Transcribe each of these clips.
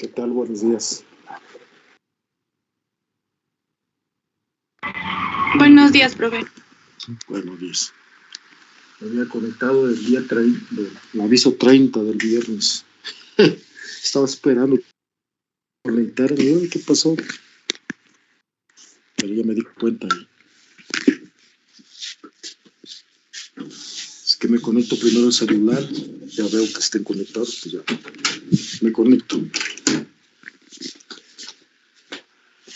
¿Qué tal? Buenos días. Buenos días, profe. Buenos días. Me había conectado el día 30, el aviso 30 del viernes. Estaba esperando conectarme. ¿Qué pasó? Pero ya me di cuenta. Es que me conecto primero al celular. Ya veo que estén conectados, pues ya me conecto.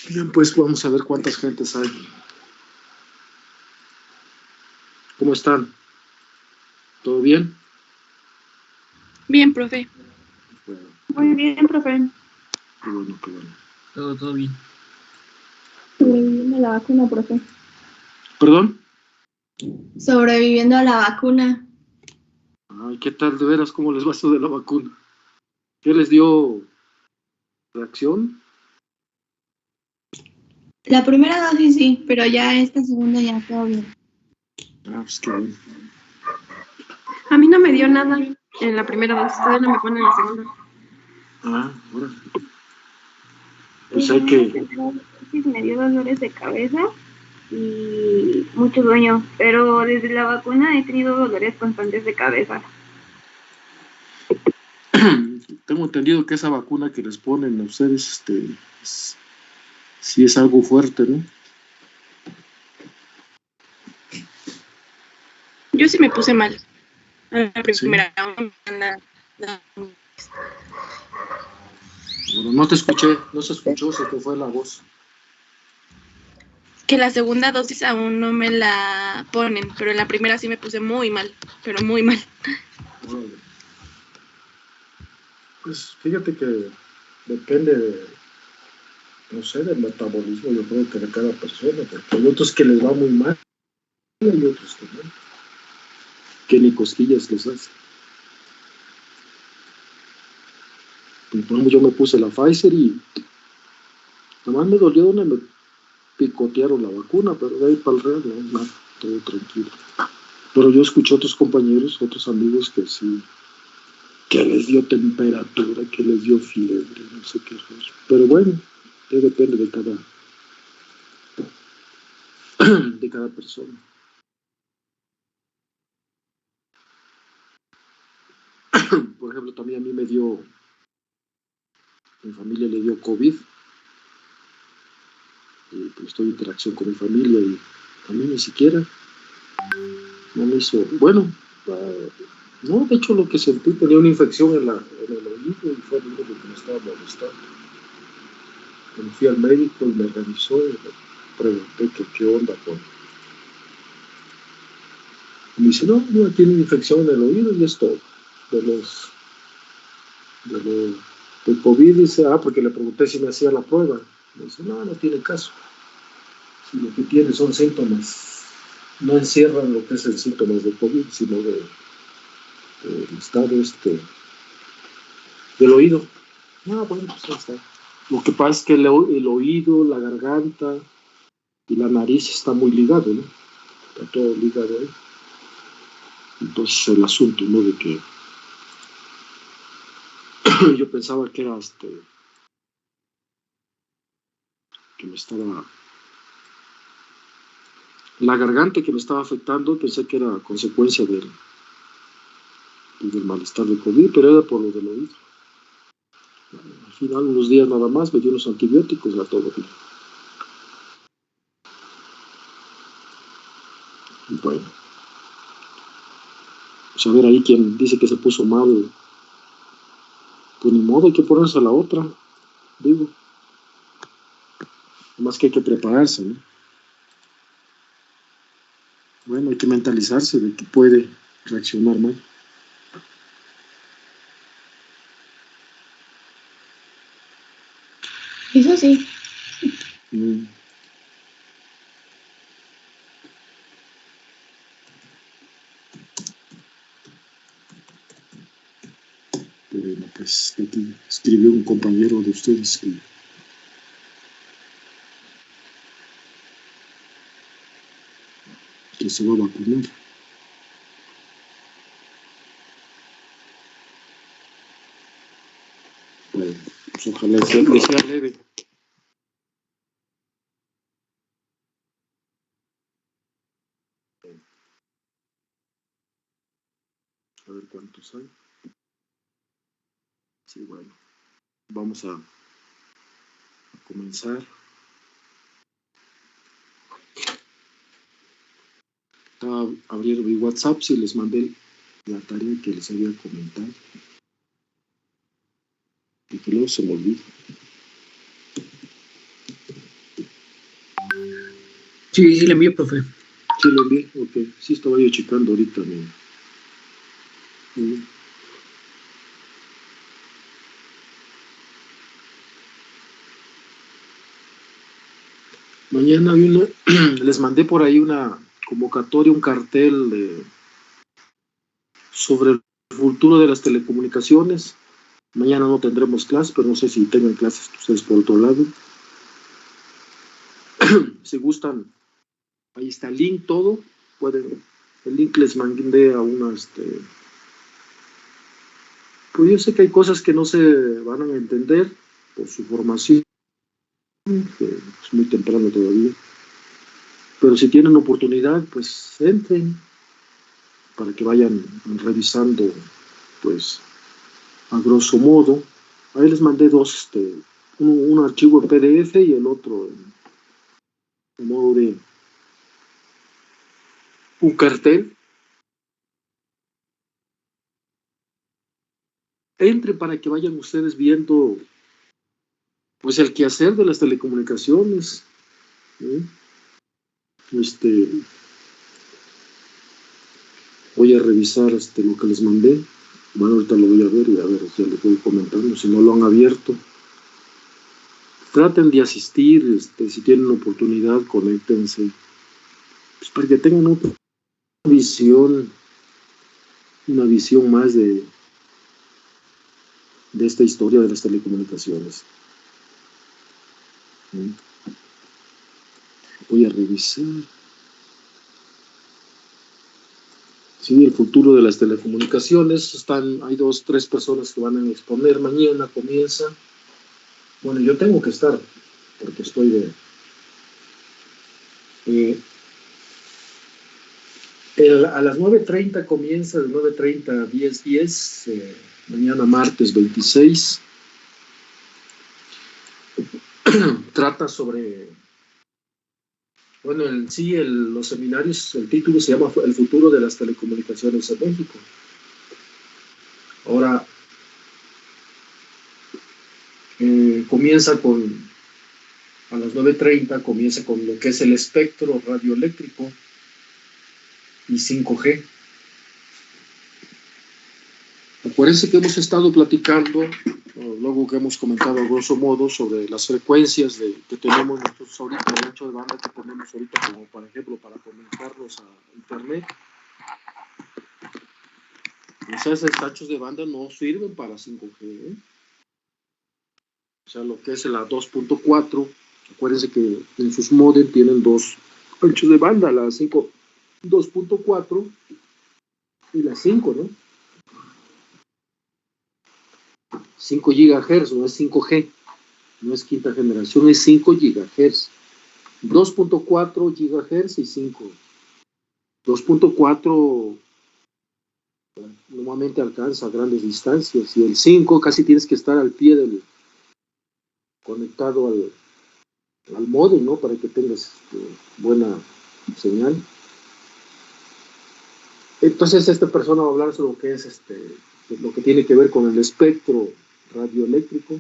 Bien, pues vamos a ver cuántas gentes hay. ¿Cómo están? ¿Todo bien? Bien, profe. Bueno, Muy bien, profe. qué bueno, qué bueno. Todo bien. Sobreviviendo a la vacuna, profe. ¿Perdón? Sobreviviendo a la vacuna. Ay, ¿qué tal de veras? ¿Cómo les va esto de la vacuna? ¿Qué les dio reacción? La primera dosis sí, pero ya esta segunda ya todo bien. Ah, pues qué bueno. A mí no me dio nada en la primera dosis, todavía no me ponen la segunda. Ah, ahora. Pues hay que... Me dio dolores de cabeza y mucho sueño, pero desde la vacuna he tenido dolores constantes de cabeza. Tengo entendido que esa vacuna que les ponen a ustedes, sí es algo fuerte, ¿no? Yo sí me puse mal. La primera. Bueno, no te escuché, no se escuchó, se te fue la voz. Que la segunda dosis aún no me la ponen, pero en la primera sí me puse muy mal, pero muy mal. Órale. Pues fíjate que depende de, no sé, del metabolismo, yo creo que de cada persona, porque hay otros que les va muy mal y hay otros que no, que ni cosquillas les hace. Por ejemplo, yo me puse la Pfizer y nomás me dolió donde me picotearon la vacuna, pero de ahí para el real, no, nada, todo tranquilo. Pero yo escuché a otros compañeros, otros amigos que sí, que les dio temperatura, que les dio fiebre, no sé qué rollo. Pero bueno, ya depende de cada persona. Por ejemplo, también a mí me dio, mi familia le dio COVID, y pues tuve interacción con mi familia y a mí ni siquiera no me hizo, bueno, no, de hecho lo que sentí tenía una infección en el oído y fue lo único que me estaba molestando. Cuando fui al médico y me revisó y me pregunté que qué onda con... Y me dice, no, no, tiene infección en el oído y es todo. De COVID dice, porque le pregunté si me hacía la prueba. Me dice, no, no tiene caso. Si lo que tiene son síntomas, no encierran lo que es el síntomas de COVID, sino del estado del oído. No, bueno, pues ahí está. Lo que pasa es que el oído, la garganta y la nariz está muy ligado, ¿no? Está todo ligado ahí. Entonces el asunto, ¿no? De que yo pensaba que era que me estaba... La garganta que me estaba afectando, pensé que era consecuencia del malestar de COVID, pero era por lo del oído. Al final, unos días nada más, me dio los antibióticos, ya todo bien. Y bueno, pues a ver ahí quien dice que se puso mal, pues ni modo, hay que ponerse a la otra, digo. Más que hay que prepararse, ¿no? Bueno, hay que mentalizarse de que puede reaccionar mal. Eso sí. Mm. Bueno, pues aquí escribió un compañero de ustedes que se va a vacunar. Bueno, pues Pues ojalá le sea leve. A ver cuántos hay. Sí, bueno. Vamos a comenzar. Estaba abriendo mi WhatsApp si les mandé la tarea que les había comentado. Y que luego se me olvida. Sí, sí, le envío, profe. Sí, lo envié, ok. Sí, estaba yo checando ahorita. Mañana hay una, les mandé por ahí una convocatoria, un cartel sobre el futuro de las telecomunicaciones. Mañana no tendremos clases, pero no sé si tengan clases ustedes por otro lado. Si gustan, ahí está el link, todo. Pueden, el link les mandé a una, pues yo sé que hay cosas que no se van a entender por su formación, que es muy temprano todavía. Pero si tienen oportunidad, pues entren para que vayan revisando, pues, a grosso modo. Ahí les mandé dos, un archivo en PDF y el otro en modo de un cartel. Entre para que vayan ustedes viendo, pues, el quehacer de las telecomunicaciones, ¿eh? Voy a revisar lo que les mandé. Bueno, ahorita lo voy a ver y a ver, ya les voy comentando, si no lo han abierto. Traten de asistir, si tienen oportunidad, conéctense, pues, para que tengan una visión más de esta historia de las telecomunicaciones. Voy a revisar. Sí, el futuro de las telecomunicaciones. Hay 2, 3 personas que van a exponer. Mañana comienza. Bueno, yo tengo que estar, porque estoy a las 9:30 comienza, de 9:30 a 10:10, mañana martes 26. Trata sobre, bueno, los seminarios, el título se llama El futuro de las telecomunicaciones en México. Ahora, comienza a las 9:30, comienza con lo que es el espectro radioeléctrico y 5G. Acuérdense que hemos estado platicando, luego que hemos comentado a grosso modo sobre las frecuencias que tenemos nosotros ahorita, el ancho de banda que tenemos ahorita, como por ejemplo para conectarnos a internet. Esos anchos de banda no sirven para 5G, ¿eh? O sea, lo que es la 2.4, acuérdense que en sus modem tienen 2 anchos de banda, la 2.4 y la 5, ¿no? 5 GHz, no es 5G, no es quinta generación, es 5 GHz. 2.4 GHz y 5. 2.4 normalmente alcanza grandes distancias y el 5 casi tienes que estar al pie conectado al módem, ¿no? Para que tengas buena señal. Entonces esta persona va a hablar sobre lo que es lo que tiene que ver con el espectro radioeléctrico,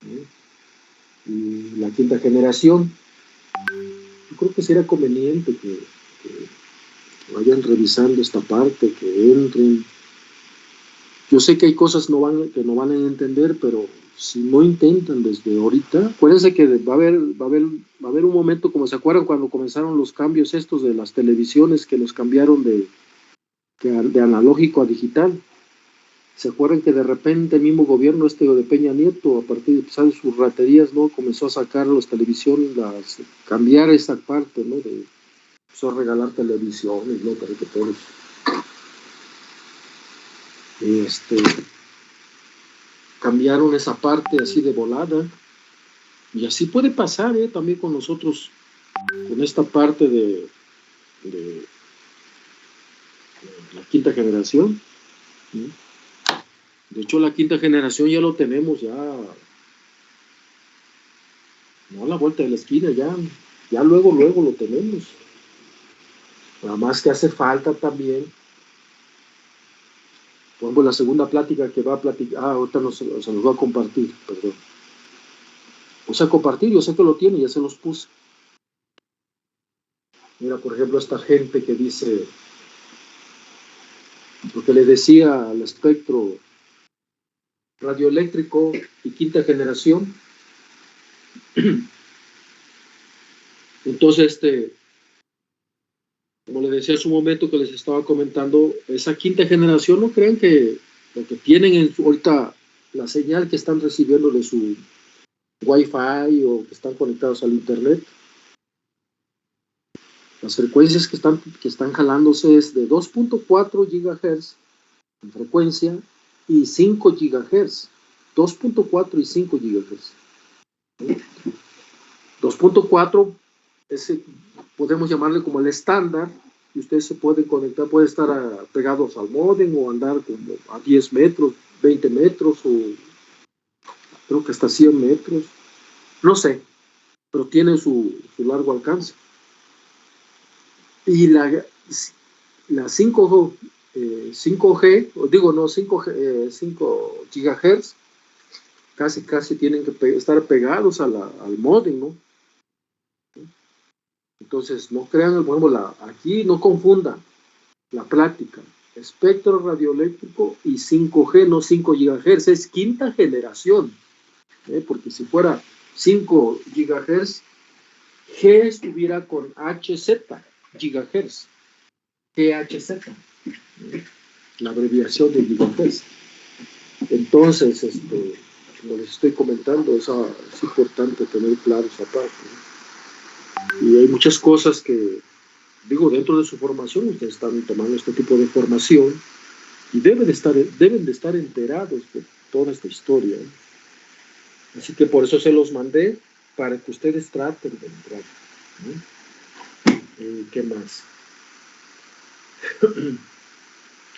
¿eh? Y la quinta generación. Yo creo que sería conveniente que vayan revisando esta parte, que entren. Yo sé que hay cosas que no van a entender, pero si no intentan desde ahorita, acuérdense que va a haber un momento, como se acuerdan cuando comenzaron los cambios estos de las televisiones, que los cambiaron de analógico a digital. ¿Se acuerdan que de repente el mismo gobierno de Peña Nieto, a partir de empezar sus raterías, ¿no? Comenzó a sacar las televisiones, cambiar esa parte, ¿no? Empezó a regalar televisiones, ¿no? Para que todos cambiaron esa parte así de volada. Y así puede pasar también con nosotros, con esta parte de la quinta generación. ¿Sí? De hecho, la quinta generación ya lo tenemos, ya no a la vuelta de la esquina, ya luego lo tenemos. Nada más que hace falta también. Pongo la segunda plática que va a platicar. Ahorita se los voy a compartir, perdón. O sea, compartir, yo sé que lo tiene, ya se los puse. Mira, por ejemplo, esta gente que dice, lo que le decía al espectro radioeléctrico y quinta generación. Entonces, como les decía hace un momento que les estaba comentando, esa quinta generación, no crean que lo que tienen ahorita, la señal que están recibiendo de su Wi-Fi o que están conectados al internet, las frecuencias que están jalándose es de 2.4 GHz en frecuencia y 5 GHz, 2.4 y 5 GHz. 2.4 podemos llamarle como el estándar, y ustedes se pueden conectar, puede estar pegados al módem o andar como a 10 metros, 20 metros o creo que hasta 100 metros, no sé, pero tiene su largo alcance. Y la 5G, digo no, 5 GHz, casi tienen que estar pegados al módem, ¿no? Entonces, no crean, por ejemplo, aquí no confundan la plática, espectro radioeléctrico y 5G, no 5 GHz, es quinta generación, porque si fuera 5 GHz, G estuviera con HZ, gigahertz, GHZ, la abreviación de gigahertz. Entonces, como les estoy comentando, es importante tener claro esa parte, ¿no? Y hay muchas cosas que, digo, dentro de su formación, ustedes están tomando este tipo de formación y deben de estar enterados de toda esta historia, ¿eh? Así que por eso se los mandé, para que ustedes traten de entrar, ¿no? ¿Qué más?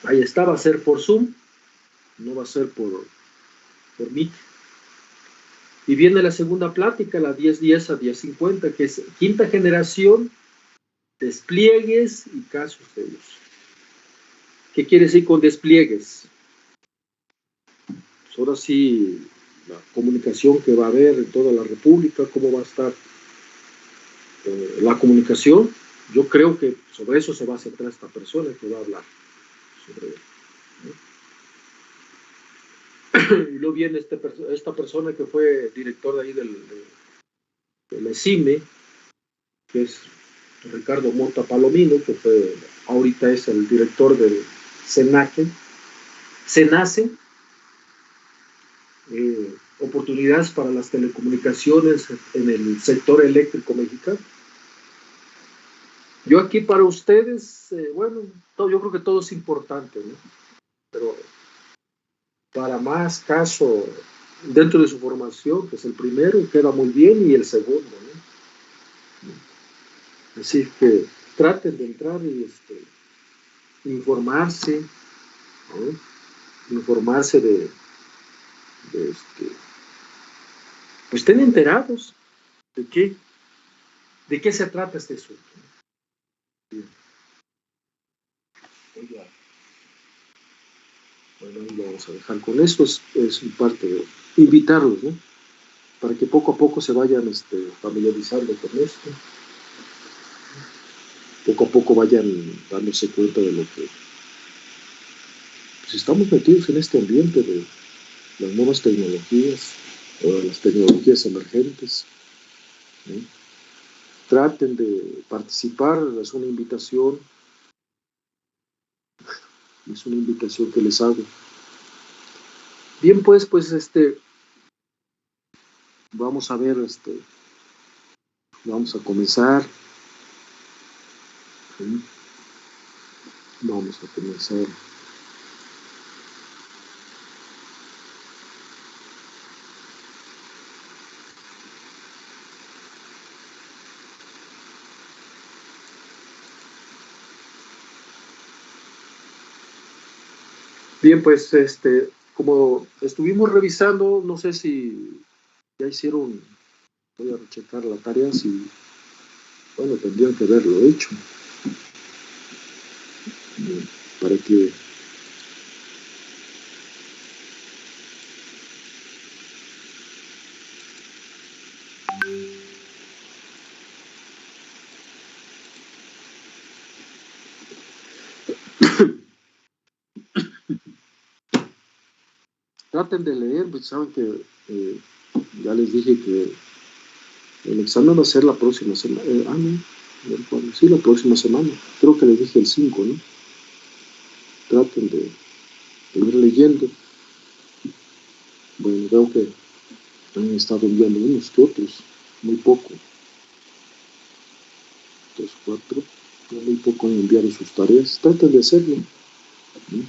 Ahí está, va a ser por Zoom, no va a ser por Meet. Y viene la segunda plática, la 1010 a 1050, que es quinta generación, despliegues y casos de uso. ¿Qué quiere decir con despliegues? Pues ahora sí, la comunicación que va a haber en toda la República, cómo va a estar la comunicación. Yo creo que sobre eso se va a centrar esta persona que va a hablar sobre eso, ¿no? Y luego viene esta persona que fue director de ahí del ECIME, que es Ricardo Mota Palomino, que ahorita es el director del SENACE, oportunidades para las telecomunicaciones en el sector eléctrico mexicano. Yo aquí para ustedes, yo creo que todo es importante, ¿no? Pero para más caso, dentro de su formación, que es el primero, queda muy bien, y el segundo, ¿no? Así que traten de entrar y informarse, ¿no? Informarse pues estén enterados de qué se trata este asunto. Bien. Bueno, ahí lo vamos a dejar con eso. Es parte de invitarlos, ¿no? Para que poco a poco se vayan familiarizando con esto. Poco a poco vayan dándose cuenta de lo que pues estamos metidos en este ambiente de las nuevas tecnologías o de las tecnologías emergentes, ¿no? Traten de participar, es una invitación que les hago. Bien, pues vamos a ver, vamos a comenzar. ¿Sí? Vamos a comenzar. Bien, pues como estuvimos revisando, no sé si ya hicieron, voy a rechecar la tarea, si, bueno, tendrían que haberlo hecho. Bien, para que traten de leer, pues saben que ya les dije que el examen va a ser la próxima semana. No, sí, la próxima semana. Creo que les dije el 5, ¿no? Traten de ir leyendo. Bueno, veo que han estado enviando unos que otros, muy poco. 3, 4, muy poco han enviado sus tareas. Traten de hacerlo. ¿Sí?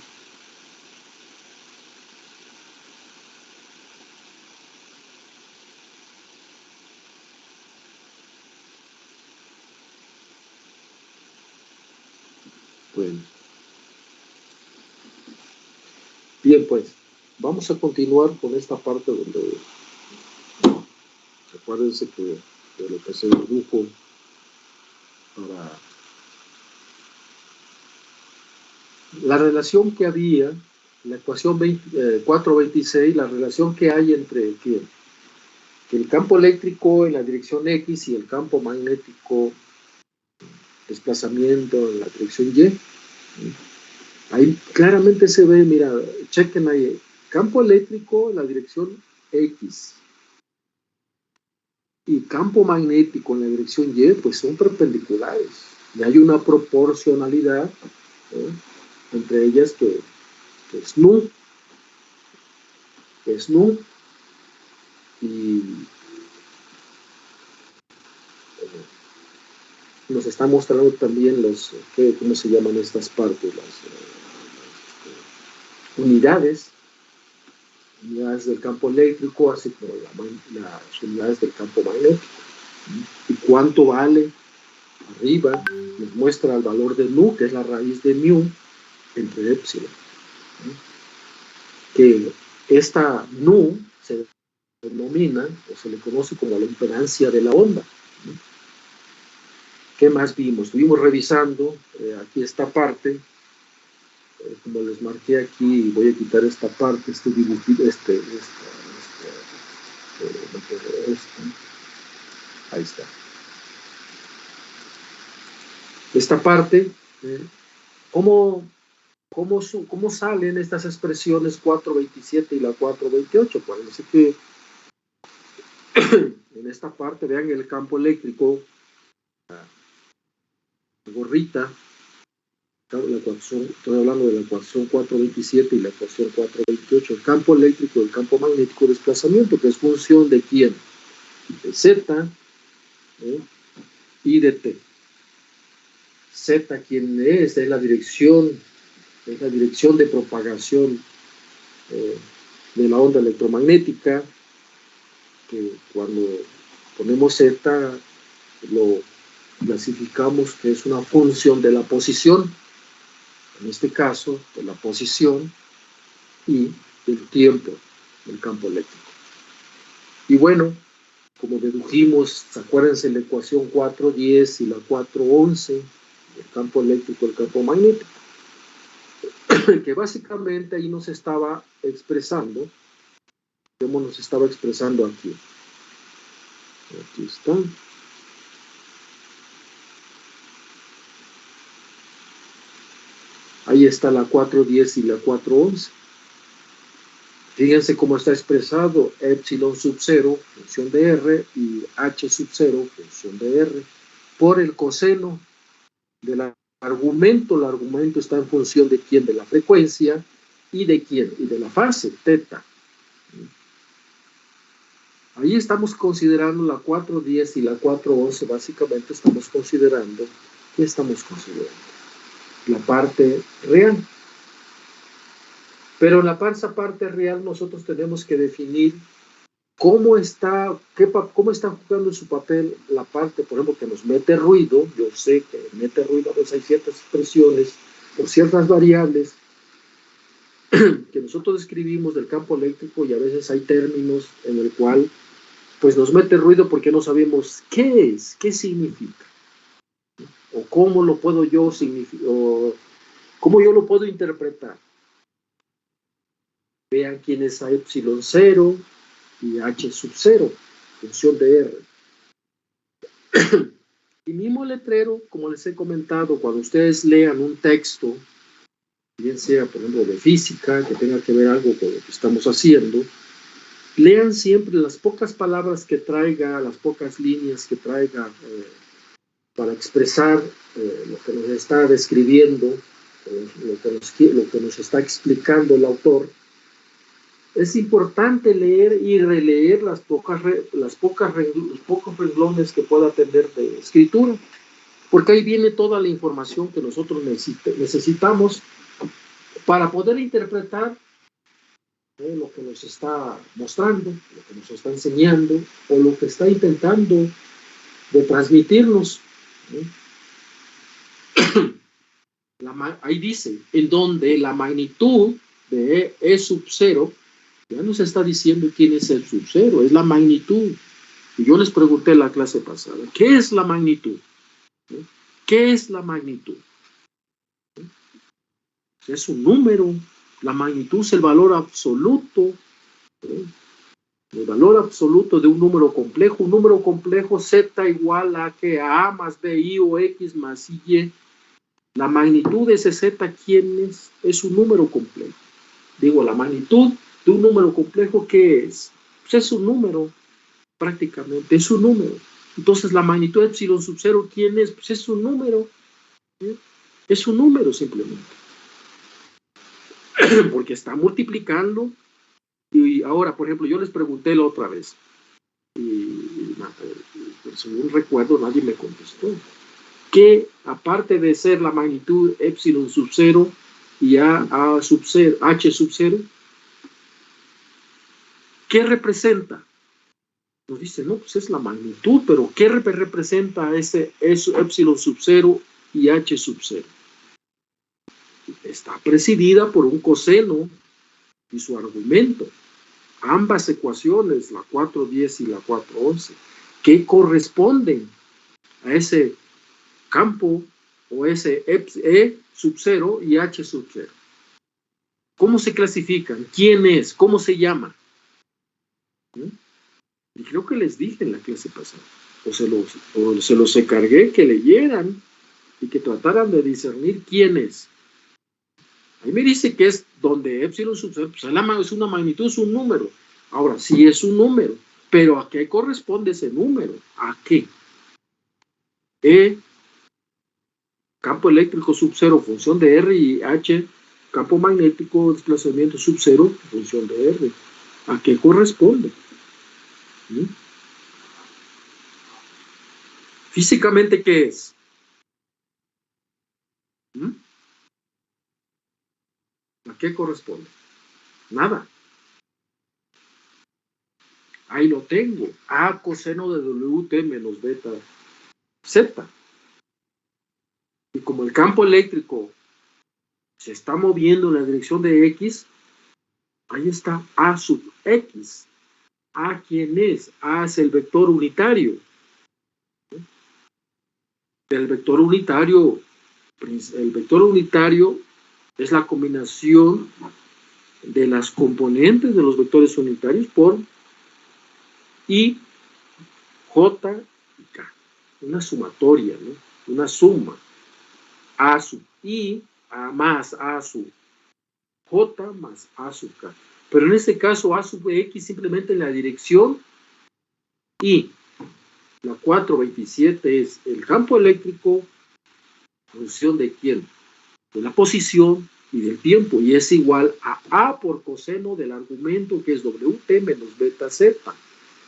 Bueno. Bien, pues, vamos a continuar con esta parte donde, acuérdense que de lo que se dedujo para la relación que había, la ecuación 426, la relación que hay entre que el campo eléctrico en la dirección X y el campo magnético desplazamiento en la dirección Y. Ahí claramente se ve, mira, chequen ahí, campo eléctrico en la dirección X y campo magnético en la dirección Y, pues son perpendiculares. Y hay una proporcionalidad entre ellas que es nu, y nos está mostrando también los, ¿cómo se llaman estas partes? Las unidades del campo eléctrico, así como las unidades del campo magnético. ¿Y cuánto vale? Arriba nos muestra el valor de nu, que es la raíz de mu, entre epsilon. Que esta nu se denomina, o se le conoce como la impedancia de la onda. ¿Qué más vimos? Estuvimos revisando aquí esta parte, como les marqué aquí, voy a quitar esta parte, este dibujito, ahí está. Esta parte, ¿cómo salen estas expresiones 427 y la 428? Pues así que en esta parte, vean el campo eléctrico, la gorrita, la ecuación, estoy hablando de la ecuación 427 y la ecuación 428, el campo eléctrico y el campo magnético de desplazamiento, que es función de quién, de Z y de T. Z, ¿quién es? Es la dirección de propagación de la onda electromagnética, que cuando ponemos Z lo clasificamos que es una función de la posición, en este caso de la posición y del tiempo del campo eléctrico. Y bueno, como dedujimos, acuérdense la ecuación 410 y la 411, el campo eléctrico y el campo magnético, que básicamente ahí nos estaba expresando, como nos estaba expresando aquí. Aquí está. Ahí está la 410 y la 411. Fíjense cómo está expresado epsilon sub 0, función de R, y h sub 0, función de R, por el coseno del argumento. El argumento está en función de quién, de la frecuencia, y de quién, y de la fase, teta. Ahí estamos considerando la 410 y la 411, básicamente estamos considerando, ¿qué estamos considerando? La parte real. Pero en la parte real nosotros tenemos que definir cómo está jugando en su papel la parte, por ejemplo, que nos mete ruido. Yo sé que mete ruido, a veces hay ciertas expresiones por ciertas variables que nosotros escribimos del campo eléctrico y a veces hay términos en el cual pues nos mete ruido porque no sabemos qué es, qué significa, o cómo lo puedo yo significar, o cómo yo lo puedo interpretar. Vean quién es a epsilon 0 y h sub 0, función de R. Y mismo el letrero, como les he comentado, cuando ustedes lean un texto, bien sea, por ejemplo, de física, que tenga que ver algo con lo que estamos haciendo, lean siempre las pocas palabras que traiga, las pocas líneas que traiga para expresar lo que nos está describiendo, lo que nos está explicando el autor. Es importante leer y releer los pocos renglones que pueda tener de escritura, porque ahí viene toda la información que nosotros necesitamos para poder interpretar lo que nos está mostrando, lo que nos está enseñando, o lo que está intentando de transmitirnos. Ahí dice, en donde la magnitud de E sub 0, ya nos está diciendo quién es el sub 0, es la magnitud. Y yo les pregunté en la clase pasada, ¿qué es la magnitud? ¿Qué es la magnitud? Es un número. La magnitud es el valor absoluto, el valor absoluto de un número complejo. Un número complejo z igual a que a más b, i o x más i, y. La magnitud de ese z, ¿quién es? Es un número complejo. Digo, la magnitud de un número complejo, ¿qué es? Pues es un número, prácticamente, es un número. Entonces, la magnitud de epsilon sub 0, ¿quién es? Pues es un número. Es un número simplemente. Porque está multiplicando. Y ahora, por ejemplo, yo les pregunté la otra vez, y según recuerdo, nadie me contestó. Que aparte de ser la magnitud epsilon sub 0 y a sub 0, h sub 0, ¿qué representa? Nos dice, no, pues es la magnitud, pero ¿qué representa ese epsilon sub 0 y h sub 0? Está presidida por un coseno y su argumento. Ambas ecuaciones, la 410 y la 411, que corresponden a ese campo o ese E sub 0 y H sub 0. ¿Cómo se clasifican? ¿Quién es? ¿Cómo se llama? Y creo que les dije en la clase pasada, o se los encargué que leyeran y que trataran de discernir quién es. Ahí me dice que es donde epsilon sub 0, pues es una magnitud, es un número. Ahora, sí es un número, pero ¿a qué corresponde ese número? ¿A qué? Campo eléctrico sub 0, función de R, y H, campo magnético, desplazamiento sub 0, función de R. ¿A qué corresponde? Físicamente, ¿qué es? ¿A qué corresponde? Nada. Ahí lo tengo. A coseno de WT menos beta Z. Y como el campo eléctrico se está moviendo en la dirección de X, ahí está A sub X. ¿A quién es? A es el vector unitario. El vector unitario es la combinación de las componentes de los vectores unitarios por I, J y K. Una sumatoria, ¿no? Una suma. A sub I más A sub J más A sub K. Pero en este caso A sub X simplemente en la dirección I. La 427 es el campo eléctrico, función de quién? De la posición y del tiempo, y es igual a A por coseno del argumento, que es WT menos beta Z,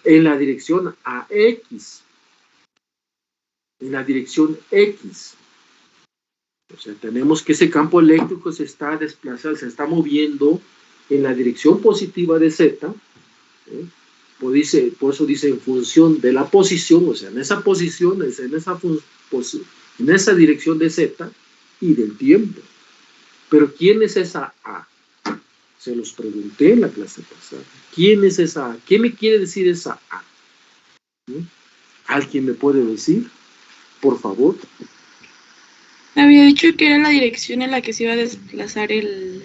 en la dirección AX. En la dirección X. O sea, tenemos que ese campo eléctrico se está desplazando, se está moviendo en la dirección positiva de Z. Por eso dice en función de la posición, o sea, en esa posición, en esa dirección de Z y del tiempo. Pero ¿quién es esa A? Se los pregunté en la clase pasada. ¿Quién es esa A? ¿Qué me quiere decir esa A? ¿Mm? ¿Alguien me puede decir? Por favor. Había dicho que era la dirección en la que se iba a desplazar el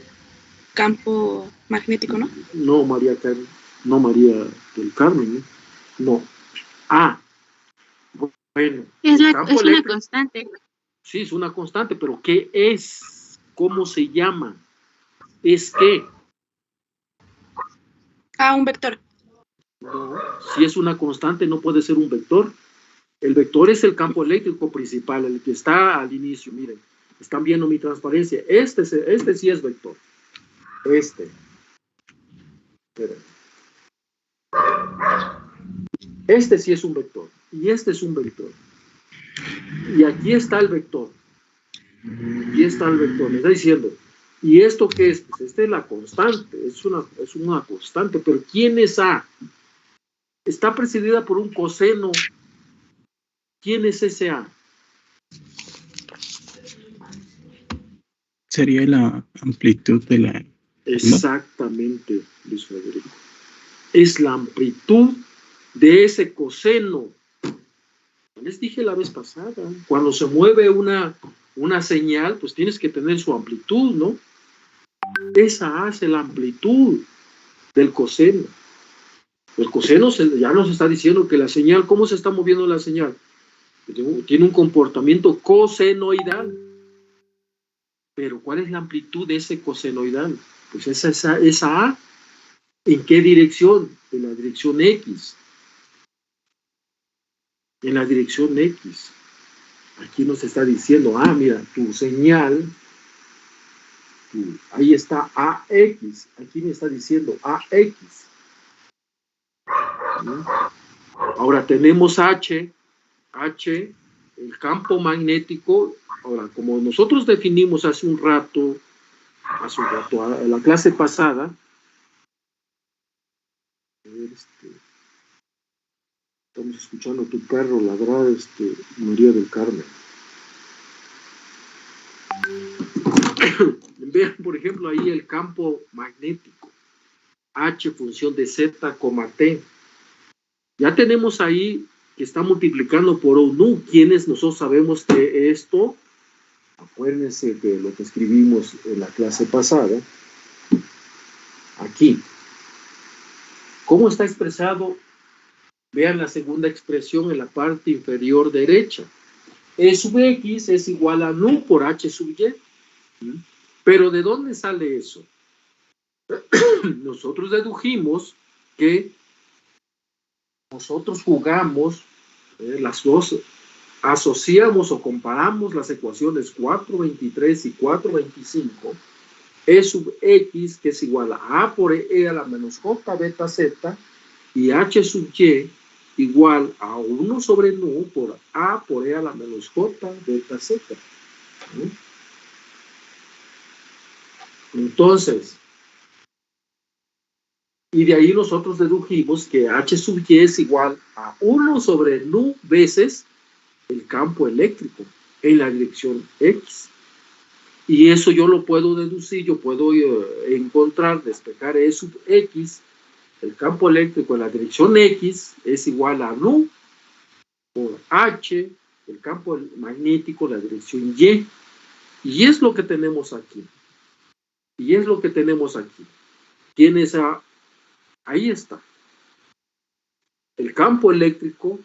campo magnético, ¿no? No, María del Carmen, ¿eh? No. A. Bueno, Es el campo una eléctrico. constante. Sí, es una constante, pero ¿qué es? ¿Cómo se llama? ¿Es qué? Ah, un vector. No, si es una constante no puede ser un vector. El vector es el campo eléctrico principal, el que está al inicio. Miren, están viendo mi transparencia. Este sí es vector. Esperen. Este sí es un vector. Y este es un vector. Y aquí está el vector. Y está el vector. Me está diciendo, ¿y esto qué es? Pues esta es la constante. Es una constante. Pero ¿quién es A? Está presidida por un coseno. ¿Quién es ese A? Sería la amplitud de la... Exactamente, Luis Federico. Es la amplitud de ese coseno. Les dije la vez pasada, cuando se mueve una señal, pues tienes que tener su amplitud, ¿no? Esa hace la amplitud del coseno. El coseno ya nos está diciendo que la señal, ¿cómo se está moviendo la señal? Tiene un comportamiento cosenoidal. Pero ¿cuál es la amplitud de ese cosenoidal? Pues esa A. ¿En qué dirección? En la dirección X. En la dirección X. Aquí nos está diciendo, mira, tu señal, ahí está AX. Aquí me está diciendo AX. Ahora tenemos H, el campo magnético. Ahora, como nosotros definimos hace un rato, en la clase pasada, estamos escuchando a tu perro ladrar, María del Carmen. Vean, por ejemplo, ahí el campo magnético. H función de Z, T. Ya tenemos ahí que está multiplicando por nu. ¿Quiénes nosotros sabemos que esto? Acuérdense de lo que escribimos en la clase pasada. Aquí. ¿Cómo está expresado? Vean la segunda expresión en la parte inferior derecha. E sub X es igual a nu por H sub Y. Pero ¿de dónde sale eso? Nosotros dedujimos que nosotros jugamos las dos, asociamos o comparamos las ecuaciones 423 y 425, E sub X, que es igual a por E a la menos J beta Z, y H sub Y igual a 1 sobre nu por A por E a la menos J beta Z. Entonces, y de ahí nosotros dedujimos que H sub Y es igual a 1 sobre nu veces el campo eléctrico en la dirección X. Y eso yo lo puedo deducir, yo puedo encontrar, despejar E sub X, el campo eléctrico en la dirección X es igual a nu por H, el campo magnético en la dirección Y. Y es lo que tenemos aquí. Y es lo que tenemos aquí. Tiene esa... Ahí está. El campo eléctrico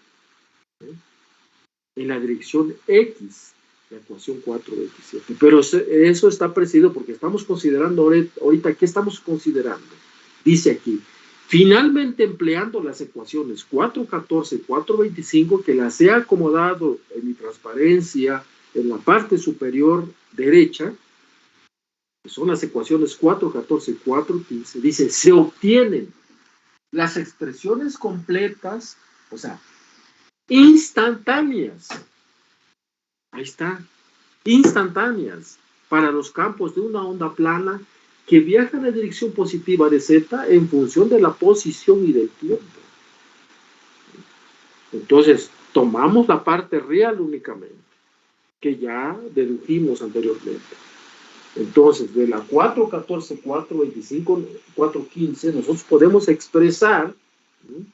en la dirección X, la ecuación 427. Pero eso está presidido porque estamos considerando ahorita, ¿qué estamos considerando? Dice aquí, finalmente empleando las ecuaciones 414 y 425, que las he acomodado en mi transparencia en la parte superior derecha, que son las ecuaciones 414 y 415, dice, se obtienen las expresiones completas, o sea, instantáneas. Ahí está, instantáneas para los campos de una onda plana que viaja en la dirección positiva de Z en función de la posición y del tiempo. Entonces, tomamos la parte real únicamente, que ya dedujimos anteriormente. Entonces, de la 4.14, 4.25, 4.15, nosotros podemos expresar, ¿sí?,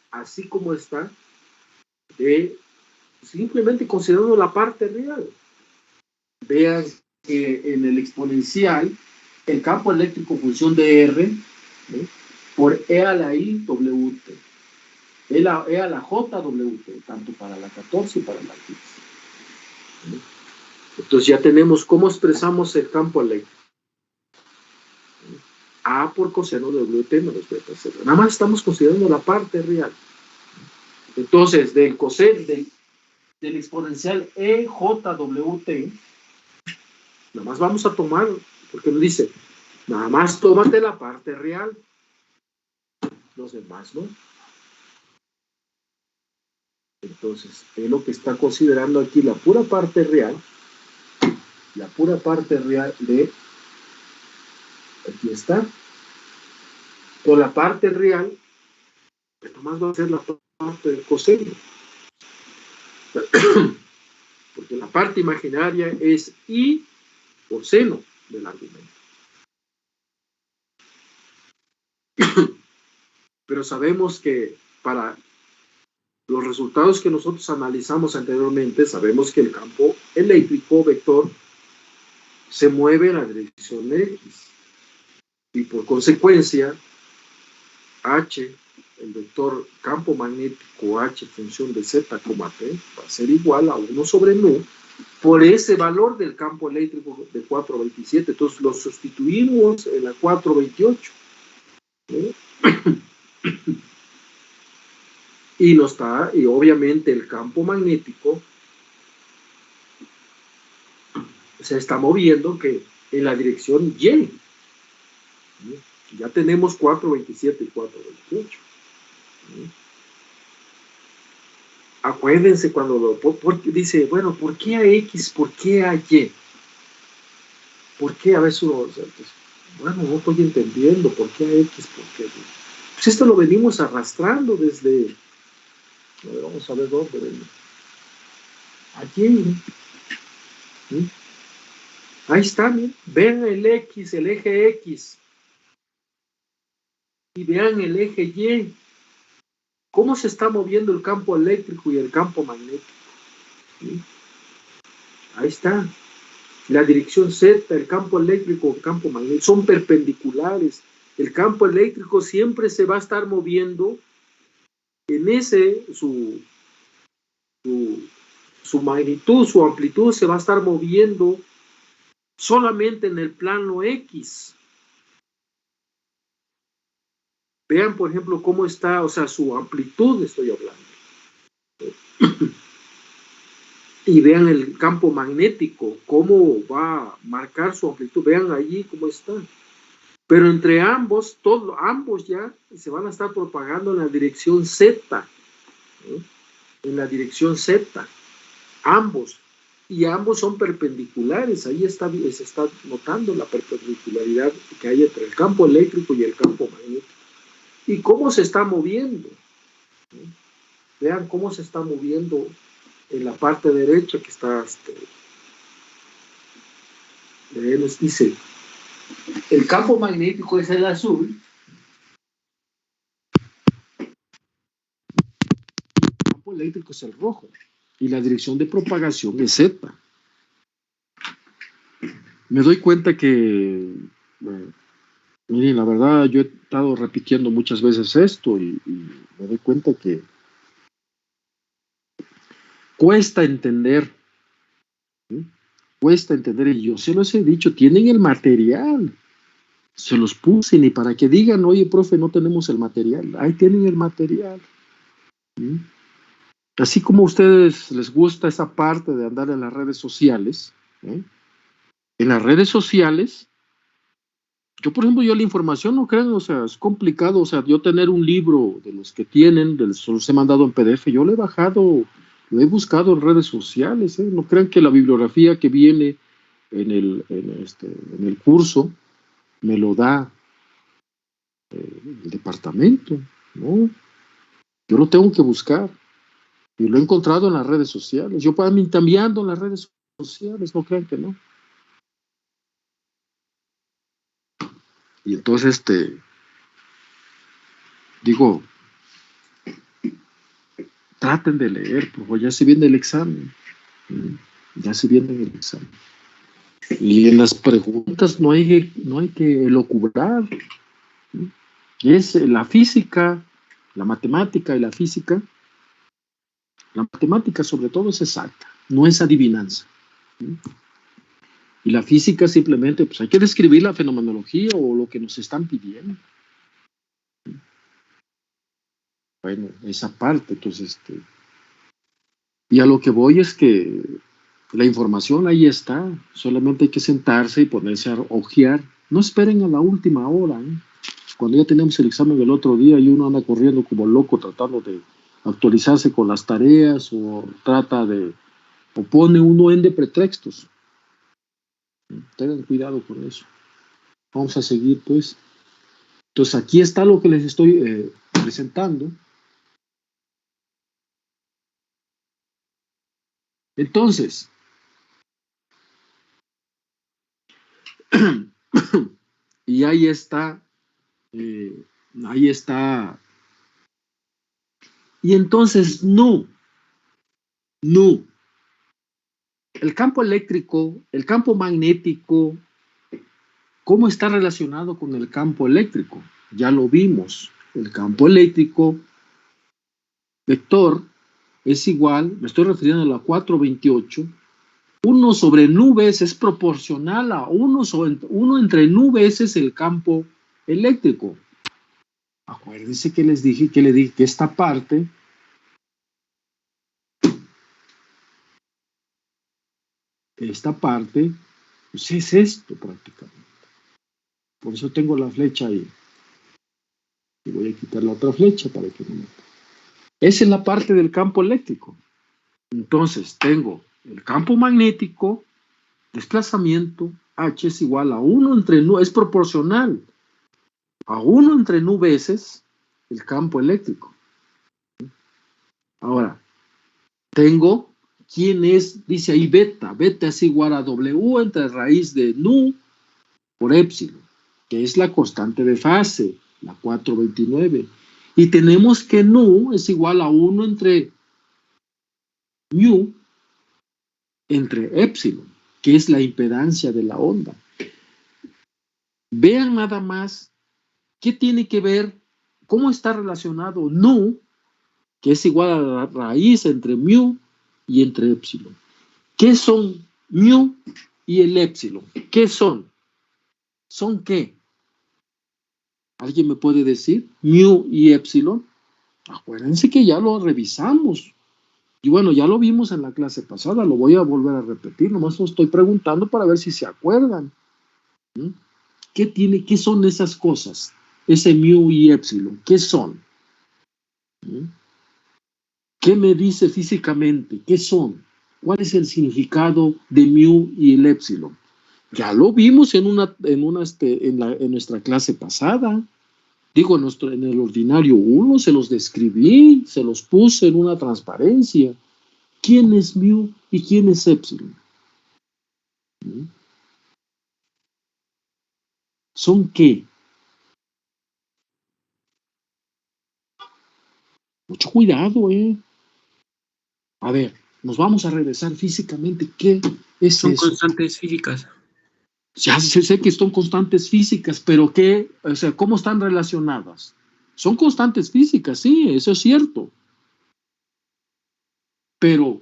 así como está, simplemente considerando la parte real. Vean que en el exponencial, el campo eléctrico función de R, ¿sí?, por E a la I WT, E a la J WT, tanto para la 14 y para la 15. ¿Sí? Entonces ya tenemos cómo expresamos el campo eléctrico. A por coseno de WT menos beta 0. Nada más estamos considerando la parte real. Entonces, del coseno, del exponencial EJWT, nada más vamos a tomar, porque nos dice, nada más tómate la parte real. Los demás, ¿no? Entonces, es lo que está considerando aquí la pura parte real. La pura parte real de... Aquí está. Con la parte real, pues nomás va a ser la parte del coseno. Porque la parte imaginaria es I por seno del argumento. Pero sabemos que para los resultados que nosotros analizamos anteriormente, sabemos que el campo eléctrico vector se mueve en la dirección X. Y por consecuencia, H, el vector campo magnético H función de Z, T, va a ser igual a 1 sobre nu por ese valor del campo eléctrico de 4.27. Entonces lo sustituimos en la 4.28. ¿Sí? Y obviamente el campo magnético se está moviendo que en la dirección Y. ¿Sí? Ya tenemos 4.27 y 4.28. ¿Sí? Acuérdense cuando dice, bueno, ¿por qué a X? ¿Por qué a Y? ¿Por qué a veces uno, o sea, pues, bueno, no estoy entendiendo por qué a X? ¿Por qué a Y? Pues esto lo venimos arrastrando desde, vamos a ver dónde venimos. Aquí, ¿sí? Ahí está, ¿sí? Vean el X, el eje X, y vean el eje Y. ¿Cómo se está moviendo el campo eléctrico y el campo magnético? ¿Sí? Ahí está. La dirección Z, el campo eléctrico, el campo magnético, son perpendiculares. El campo eléctrico siempre se va a estar moviendo en su magnitud, su amplitud se va a estar moviendo solamente en el plano X. Vean, por ejemplo, cómo está, o sea, su amplitud, estoy hablando. Y vean el campo magnético, cómo va a marcar su amplitud. Vean allí cómo está. Pero entre ambos, ambos ya se van a estar propagando en la dirección Z. ¿Eh? En la dirección Z. Ambos. Y ambos son perpendiculares. Ahí se está notando la perpendicularidad que hay entre el campo eléctrico y el campo magnético. ¿Y cómo se está moviendo? ¿Eh? Vean cómo se está moviendo en la parte derecha que está, nos dice, el campo magnético es el azul, el campo eléctrico es el rojo, y la dirección de propagación es Z. Me doy cuenta que, miren, la verdad, yo he estado repitiendo muchas veces esto, y me doy cuenta que cuesta entender, ¿sí? Cuesta entender, y yo se los he dicho, tienen el material, se los puse, ni para que digan, oye, profe, no tenemos el material, ahí tienen el material. ¿Sí? Así como a ustedes les gusta esa parte de andar en las redes sociales, ¿eh? En las redes sociales, yo por ejemplo, la información, no crean, o sea, es complicado, o sea, yo tener un libro de los que tienen, se los he mandado en PDF, yo lo he bajado, lo he buscado en redes sociales, ¿eh? No crean que la bibliografía que viene en el curso me lo da el departamento, ¿no? Yo lo tengo que buscar, y lo he encontrado en las redes sociales, yo para mí también ando en las redes sociales, no crean que no. Y entonces, digo, traten de leer, porque ya se viene el examen. Ya se viene el examen. Y en las preguntas no hay que elucubrar. Y es la física, la matemática y la física. La matemática sobre todo es exacta, no es adivinanza. Y la física simplemente, pues hay que describir la fenomenología o lo que nos están pidiendo. Bueno, esa parte, entonces, y a lo que voy es que la información ahí está, solamente hay que sentarse y ponerse a hojear. No esperen a la última hora, cuando ya tenemos el examen del otro día y uno anda corriendo como loco tratando de actualizarse con las tareas o pone uno de pretextos. Tengan cuidado con eso. Vamos a seguir, pues. Entonces, aquí está lo que les estoy presentando. Entonces, y ahí está, y entonces, no, el campo eléctrico, el campo magnético, ¿cómo está relacionado con el campo eléctrico? Ya lo vimos, el campo eléctrico, vector, es igual, me estoy refiriendo a la 428, 1 sobre nubes es proporcional a 1 entre nubes es el campo eléctrico. Acuérdense que les dije que esta parte pues es esto prácticamente. Por eso tengo la flecha ahí. Y voy a quitar la otra flecha para que no me... Esa es la parte del campo eléctrico. Entonces tengo el campo magnético, desplazamiento, H es igual a 1 entre nubes, es proporcional a 1 entre nubes el campo eléctrico. Ahora, tengo quién es, dice ahí beta es igual a W entre raíz de nu por épsilon, que es la constante de fase, la 429. Y tenemos que nu es igual a 1 entre mu entre épsilon, que es la impedancia de la onda. Vean nada más qué tiene que ver, cómo está relacionado nu, que es igual a la raíz entre mu y entre épsilon. ¿Qué son mu y el épsilon? ¿Qué son? ¿Son qué? ¿Alguien me puede decir? Mu y épsilon. Acuérdense que ya lo revisamos. Y bueno, ya lo vimos en la clase pasada, lo voy a volver a repetir, nomás lo estoy preguntando para ver si se acuerdan. ¿Qué son esas cosas? Ese mu y épsilon, ¿qué son? ¿Qué me dice físicamente? ¿Qué son? ¿Cuál es el significado de mu y el épsilon? Ya lo vimos en nuestra clase pasada. Digo, en el ordinario 1 se los describí, se los puse en una transparencia. ¿Quién es mu y quién es épsilon? ¿Son qué? Mucho cuidado, A ver, nos vamos a regresar físicamente. ¿Qué es Son eso? constantes físicas. Ya sé que son constantes físicas, pero ¿qué? O sea, ¿cómo están relacionadas? Son constantes físicas, sí, eso es cierto. Pero,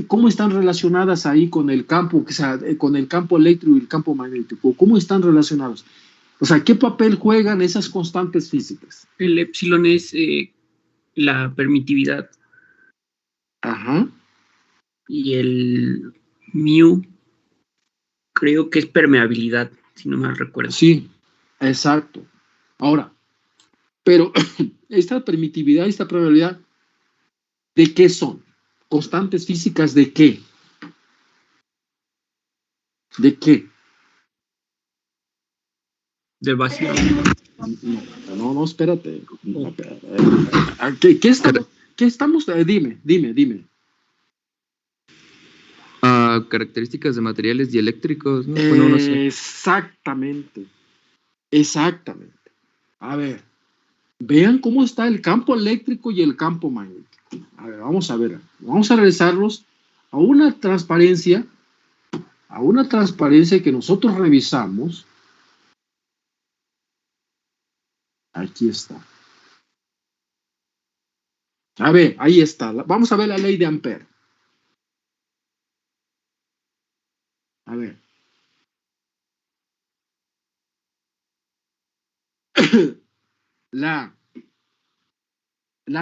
¿cómo están relacionadas ahí con el campo, con el campo eléctrico y el campo magnético? ¿Cómo están relacionados? O sea, ¿qué papel juegan esas constantes físicas? El épsilon es la permitividad. Ajá. Y el mu creo que es permeabilidad, si no mal recuerdo. Sí, exacto. Ahora, pero esta permitividad, esta permeabilidad, ¿de qué son? ¿Constantes físicas de qué? ¿De qué? Del vacío. No, espérate. ¿Qué estamos? Dime. a características de materiales dieléctricos, ¿no? Bueno, no sé. Exactamente. Exactamente. A ver, vean cómo está el campo eléctrico y el campo magnético. A ver, vamos a regresarlos a una transparencia que nosotros revisamos. Aquí está. A ver, ahí está. Vamos a ver la ley de Ampère. A ver. La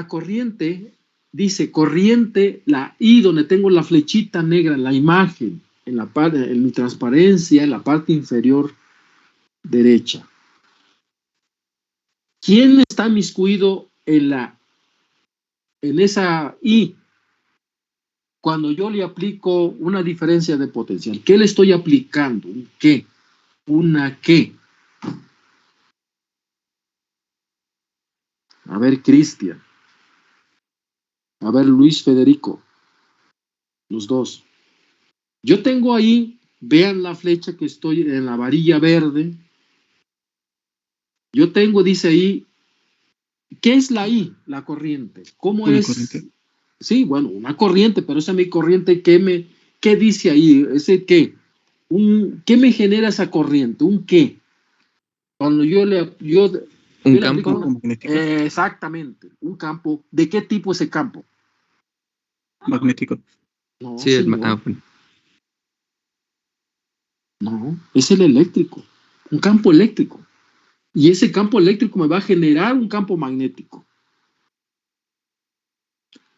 corriente, dice corriente, la I, donde tengo la flechita negra en la imagen, en mi transparencia, en la parte inferior derecha. ¿Quién está inmiscuido en esa I? Cuando yo le aplico una diferencia de potencial, ¿qué le estoy aplicando? ¿Un qué? ¿Una qué? A ver, Cristian. A ver, Luis Federico. Los dos. Yo tengo ahí, vean la flecha que estoy en la varilla verde. Yo tengo, dice ahí, ¿qué es la I? La corriente. ¿Cómo ¿Una es? corriente? Sí, bueno, una corriente, pero esa mi corriente, ¿qué dice ahí? ¿Ese qué? ¿Qué me genera esa corriente? ¿Un qué? Cuando yo le Un le aplico campo magnético. exactamente, un campo. ¿De qué tipo ese campo? Magnético. No, Sí, señor. bueno. No, es el eléctrico, un campo eléctrico. Y ese campo eléctrico me va a generar un campo magnético.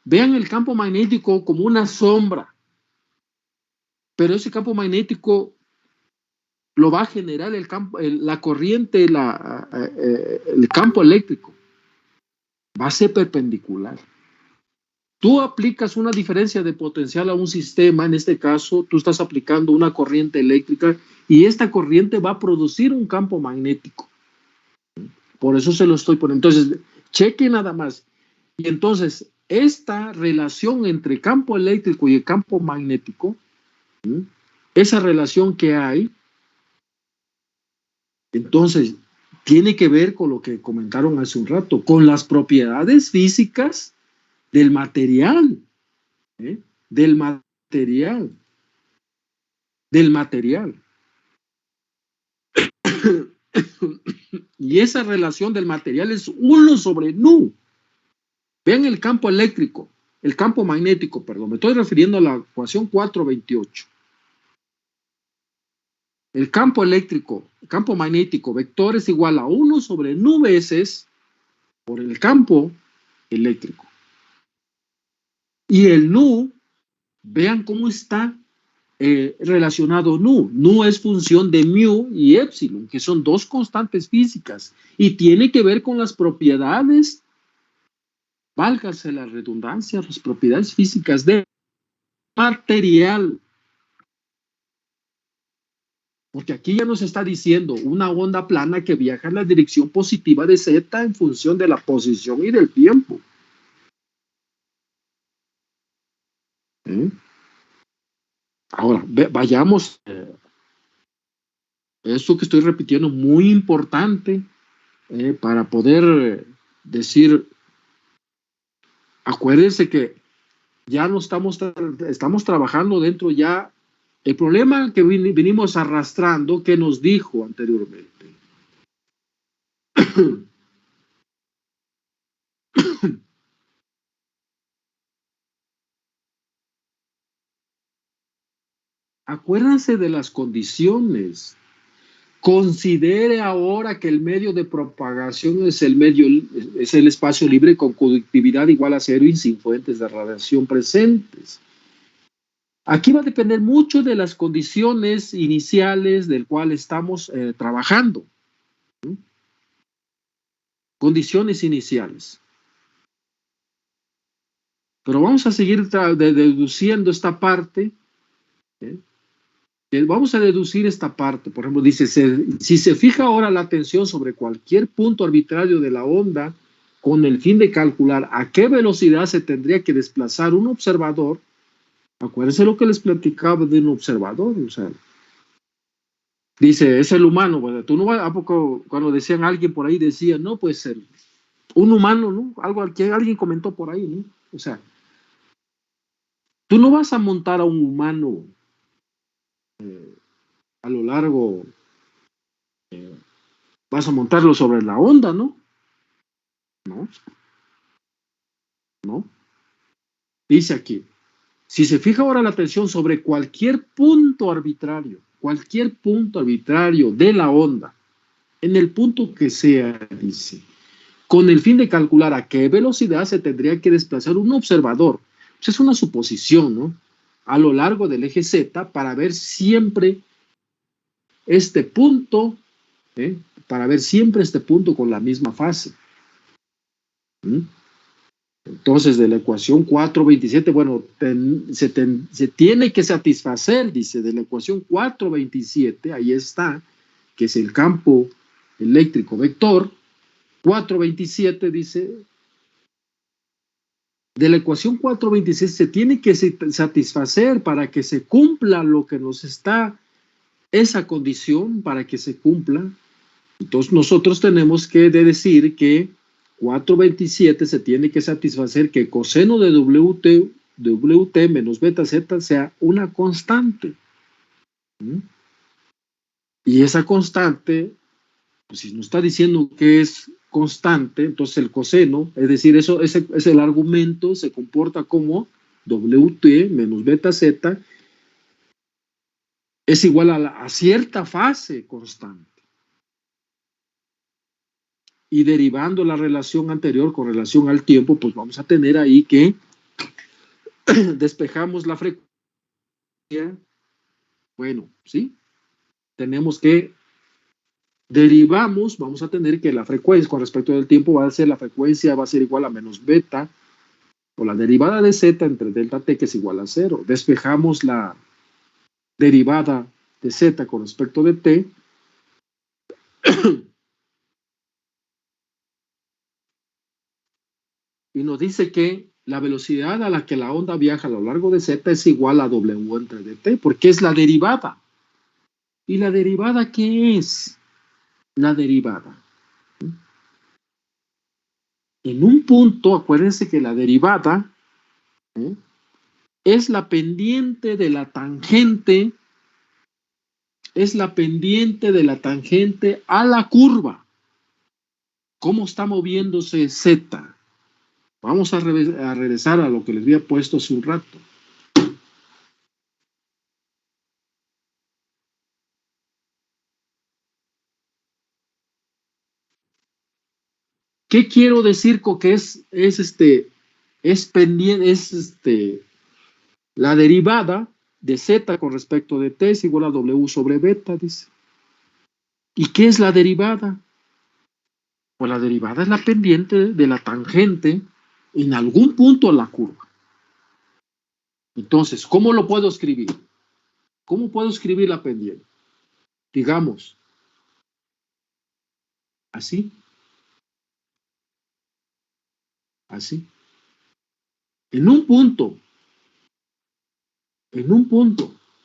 Vean el campo magnético como una sombra, pero ese campo magnético lo va a generar la corriente, el campo eléctrico. Va a ser perpendicular. Tú aplicas una diferencia de potencial a un sistema, en este caso, tú estás aplicando una corriente eléctrica y esta corriente va a producir un campo magnético. Por eso se lo estoy poniendo. Entonces, cheque nada más. Y entonces, esta relación entre campo eléctrico y el campo magnético, esa relación que hay, entonces, tiene que ver con lo que comentaron hace un rato, con las propiedades físicas del material, del material. Y esa relación del material es 1 sobre nu. Vean el campo eléctrico, el campo magnético, perdón, me estoy refiriendo a la ecuación 428. El campo eléctrico, el campo magnético, vector es igual a 1 sobre nu veces por el campo eléctrico. Y el nu, vean cómo está relacionado nu. Nu es función de mu y epsilon, que son dos constantes físicas, y tiene que ver con las propiedades, válgase la redundancia, las propiedades físicas del material. Porque aquí ya nos está diciendo una onda plana que viaja en la dirección positiva de z en función de la posición y del tiempo. Ahora, vayamos. Esto que estoy repitiendo es muy importante para poder decir, acuérdense que ya no estamos trabajando dentro ya. El problema que vinimos arrastrando, que nos dijo anteriormente. Acuérdense de las condiciones. Considere ahora que el medio de propagación es el espacio libre con conductividad igual a 0 y sin fuentes de radiación presentes. Aquí va a depender mucho de las condiciones iniciales del cual estamos trabajando. Condiciones iniciales. Pero vamos a seguir deduciendo esta parte. Vamos a deducir esta parte. Por ejemplo, dice, si se fija ahora la atención sobre cualquier punto arbitrario de la onda con el fin de calcular a qué velocidad se tendría que desplazar un observador Acuérdense lo que les platicaba de un observador, o sea, dice, es el humano, bueno, tú no vas, ¿a poco cuando decían alguien por ahí decía, no, pues un humano, ¿no? Algo que alguien comentó por ahí, ¿no? O sea, tú no vas a montar a un humano a lo largo, vas a montarlo sobre la onda, ¿no? No, no. Dice aquí, si se fija ahora la atención sobre cualquier punto arbitrario de la onda, en el punto que sea, dice, con el fin de calcular a qué velocidad se tendría que desplazar un observador. Pues es una suposición, ¿no? A lo largo del eje Z para ver siempre este punto, con la misma fase. ¿Mm? Entonces, de la ecuación 427, bueno, se tiene que satisfacer, dice, de la ecuación 427, ahí está, que es el campo eléctrico vector, 427 dice, de la ecuación 426 se tiene que satisfacer para que se cumpla lo que nos está, esa condición para que se cumpla. Entonces nosotros tenemos que decir que 427 se tiene que satisfacer que coseno de WT menos beta Z sea una constante. ¿Mm? Y esa constante, pues si nos está diciendo que es constante, entonces el coseno, es decir, eso es el argumento, se comporta como WT menos beta Z es igual a cierta fase constante. Y derivando la relación anterior con relación al tiempo, pues vamos a tener ahí que despejamos la frecuencia. Bueno, ¿sí? Tenemos que derivamos, vamos a tener que la frecuencia con respecto del tiempo va a ser, la frecuencia va a ser igual a menos beta, o la derivada de z entre delta t, que es igual a 0. Despejamos la derivada de z con respecto de t. Y nos dice que la velocidad a la que la onda viaja a lo largo de z es igual a w entre dt, porque es la derivada. ¿Y la derivada qué es? La derivada. En un punto, acuérdense que la derivada es la pendiente de la tangente, a la curva. ¿Cómo está moviéndose z? Vamos a regresar a lo que les había puesto hace un rato. ¿Qué quiero decir con que la derivada de z con respecto de t es igual a w sobre beta, dice. ¿Y qué es la derivada? Pues la derivada es la pendiente de la tangente en algún punto de la curva. Entonces, ¿cómo lo puedo escribir? ¿Cómo puedo escribir la pendiente? Digamos, así. Así. En un punto,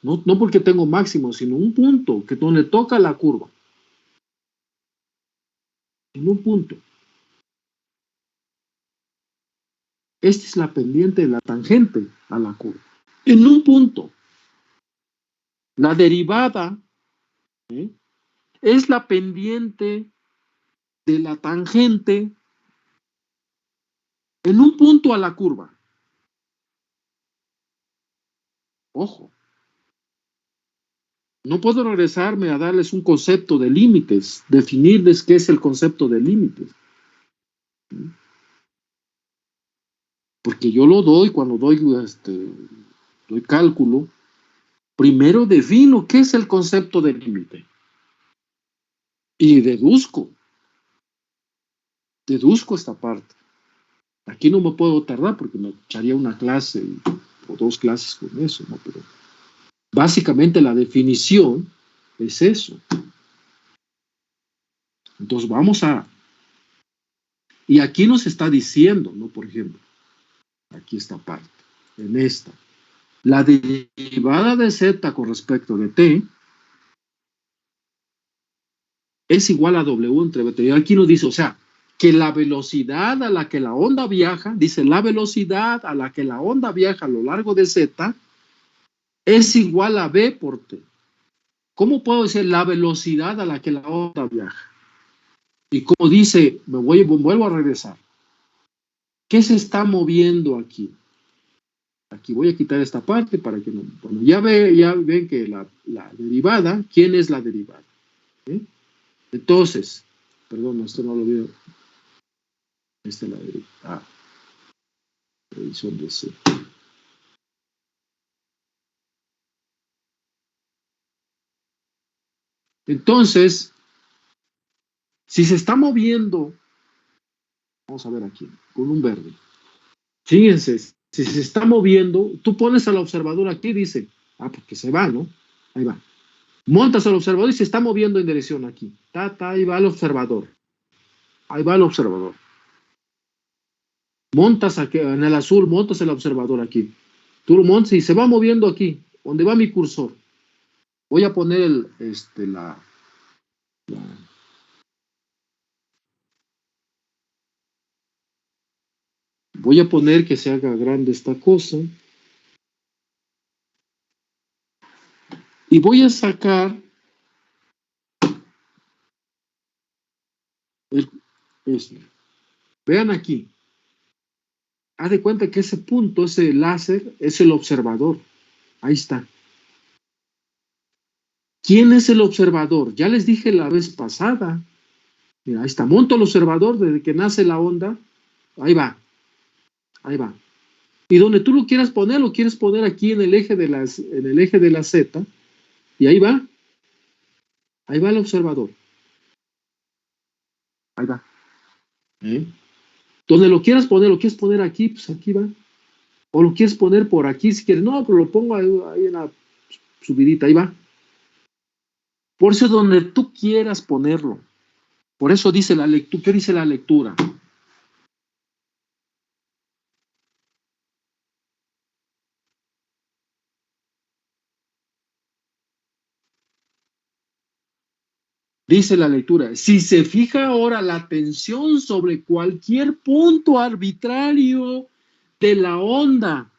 no porque tengo máximo, sino un punto que donde toca la curva. En un punto. Esta es la pendiente de la tangente a la curva. En un punto. La derivada es la pendiente de la tangente en un punto a la curva. Ojo. No puedo regresarme a darles un concepto de límites, definirles qué es el concepto de límites. Porque yo lo doy cuando doy cálculo. Primero defino qué es el concepto de límite. Y deduzco esta parte. Aquí no me puedo tardar porque me echaría una clase o dos clases con eso, ¿no? Pero básicamente la definición es eso. Entonces vamos a... Y aquí nos está diciendo, ¿no? Por ejemplo, aquí esta parte, en esta. La derivada de z con respecto de t es igual a w entre beta. Y aquí nos dice, o sea, que la velocidad a la que la onda viaja, dice la velocidad a la que la onda viaja a lo largo de z es igual a b por t. ¿Cómo puedo decir la velocidad a la que la onda viaja? Y como dice, vuelvo a regresar. ¿Qué se está moviendo aquí? Aquí voy a quitar esta parte para que no. Bueno, ya ven que la derivada, ¿quién es la derivada? ¿Eh? Entonces, perdón, esto no lo veo. Esta es la derivada. Revisión de C. Entonces, si se está moviendo, vamos a ver aquí, con un verde. Fíjense, si se está moviendo, tú pones al observador aquí, dice, porque se va, ¿no? Ahí va. Montas al observador y se está moviendo en dirección aquí. Ahí va el observador. Ahí va el observador. Montas aquí, en el azul, montas el observador aquí. Tú lo montas y se va moviendo aquí, donde va mi cursor. Voy a poner voy a poner que se haga grande esta cosa. Y voy a sacar este. Vean aquí. Haz de cuenta que ese punto, ese láser, es el observador. Ahí está. ¿Quién es el observador? Ya les dije la vez pasada. Mira, ahí está. Monto el observador desde que nace la onda. Ahí va. Ahí va. Y donde tú lo quieras poner, lo quieres poner aquí en el eje de la Z. Y ahí va. Ahí va el observador. Ahí va. ¿Eh? Donde lo quieres poner aquí, pues aquí va. O lo quieres poner por aquí si quieres. No, pero lo pongo ahí en la subidita. Ahí va. Por eso donde tú quieras ponerlo. Por eso dice la lectura. ¿Qué dice la lectura? Dice la lectura, si se fija ahora la atención sobre cualquier punto arbitrario de la onda,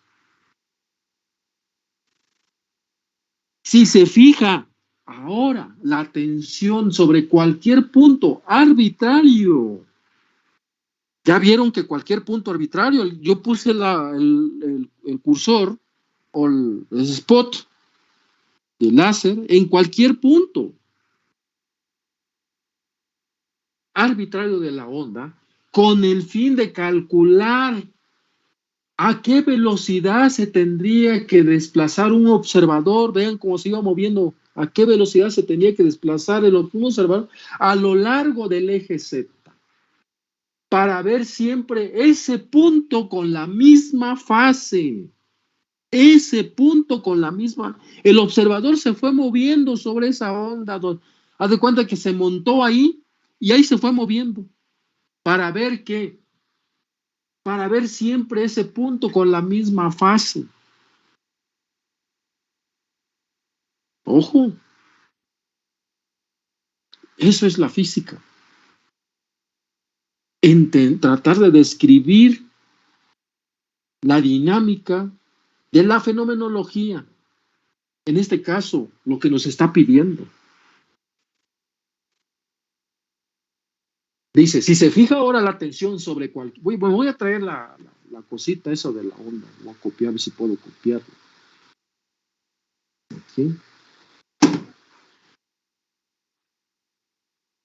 si se fija ahora la atención sobre cualquier punto arbitrario, ya vieron que cualquier punto arbitrario, yo puse el cursor o el spot de láser en cualquier punto arbitrario de la onda con el fin de calcular a qué velocidad se tendría que desplazar un observador. Vean cómo se iba moviendo, a qué velocidad se tenía que desplazar un observador a lo largo del eje Z, para ver siempre ese punto con la misma fase. Ese punto con la misma. El observador se fue moviendo sobre esa onda. Haz de cuenta que se montó ahí y ahí se fue moviendo para ver qué, para ver siempre ese punto con la misma fase. Ojo, eso es la física. Tratar de describir la dinámica de la fenomenología. En este caso, lo que nos está pidiendo. Dice, si se fija ahora la atención sobre cualquier. Voy a traer la cosita, eso de la onda. Voy a copiar, a ver si puedo copiarlo. ¿Sí?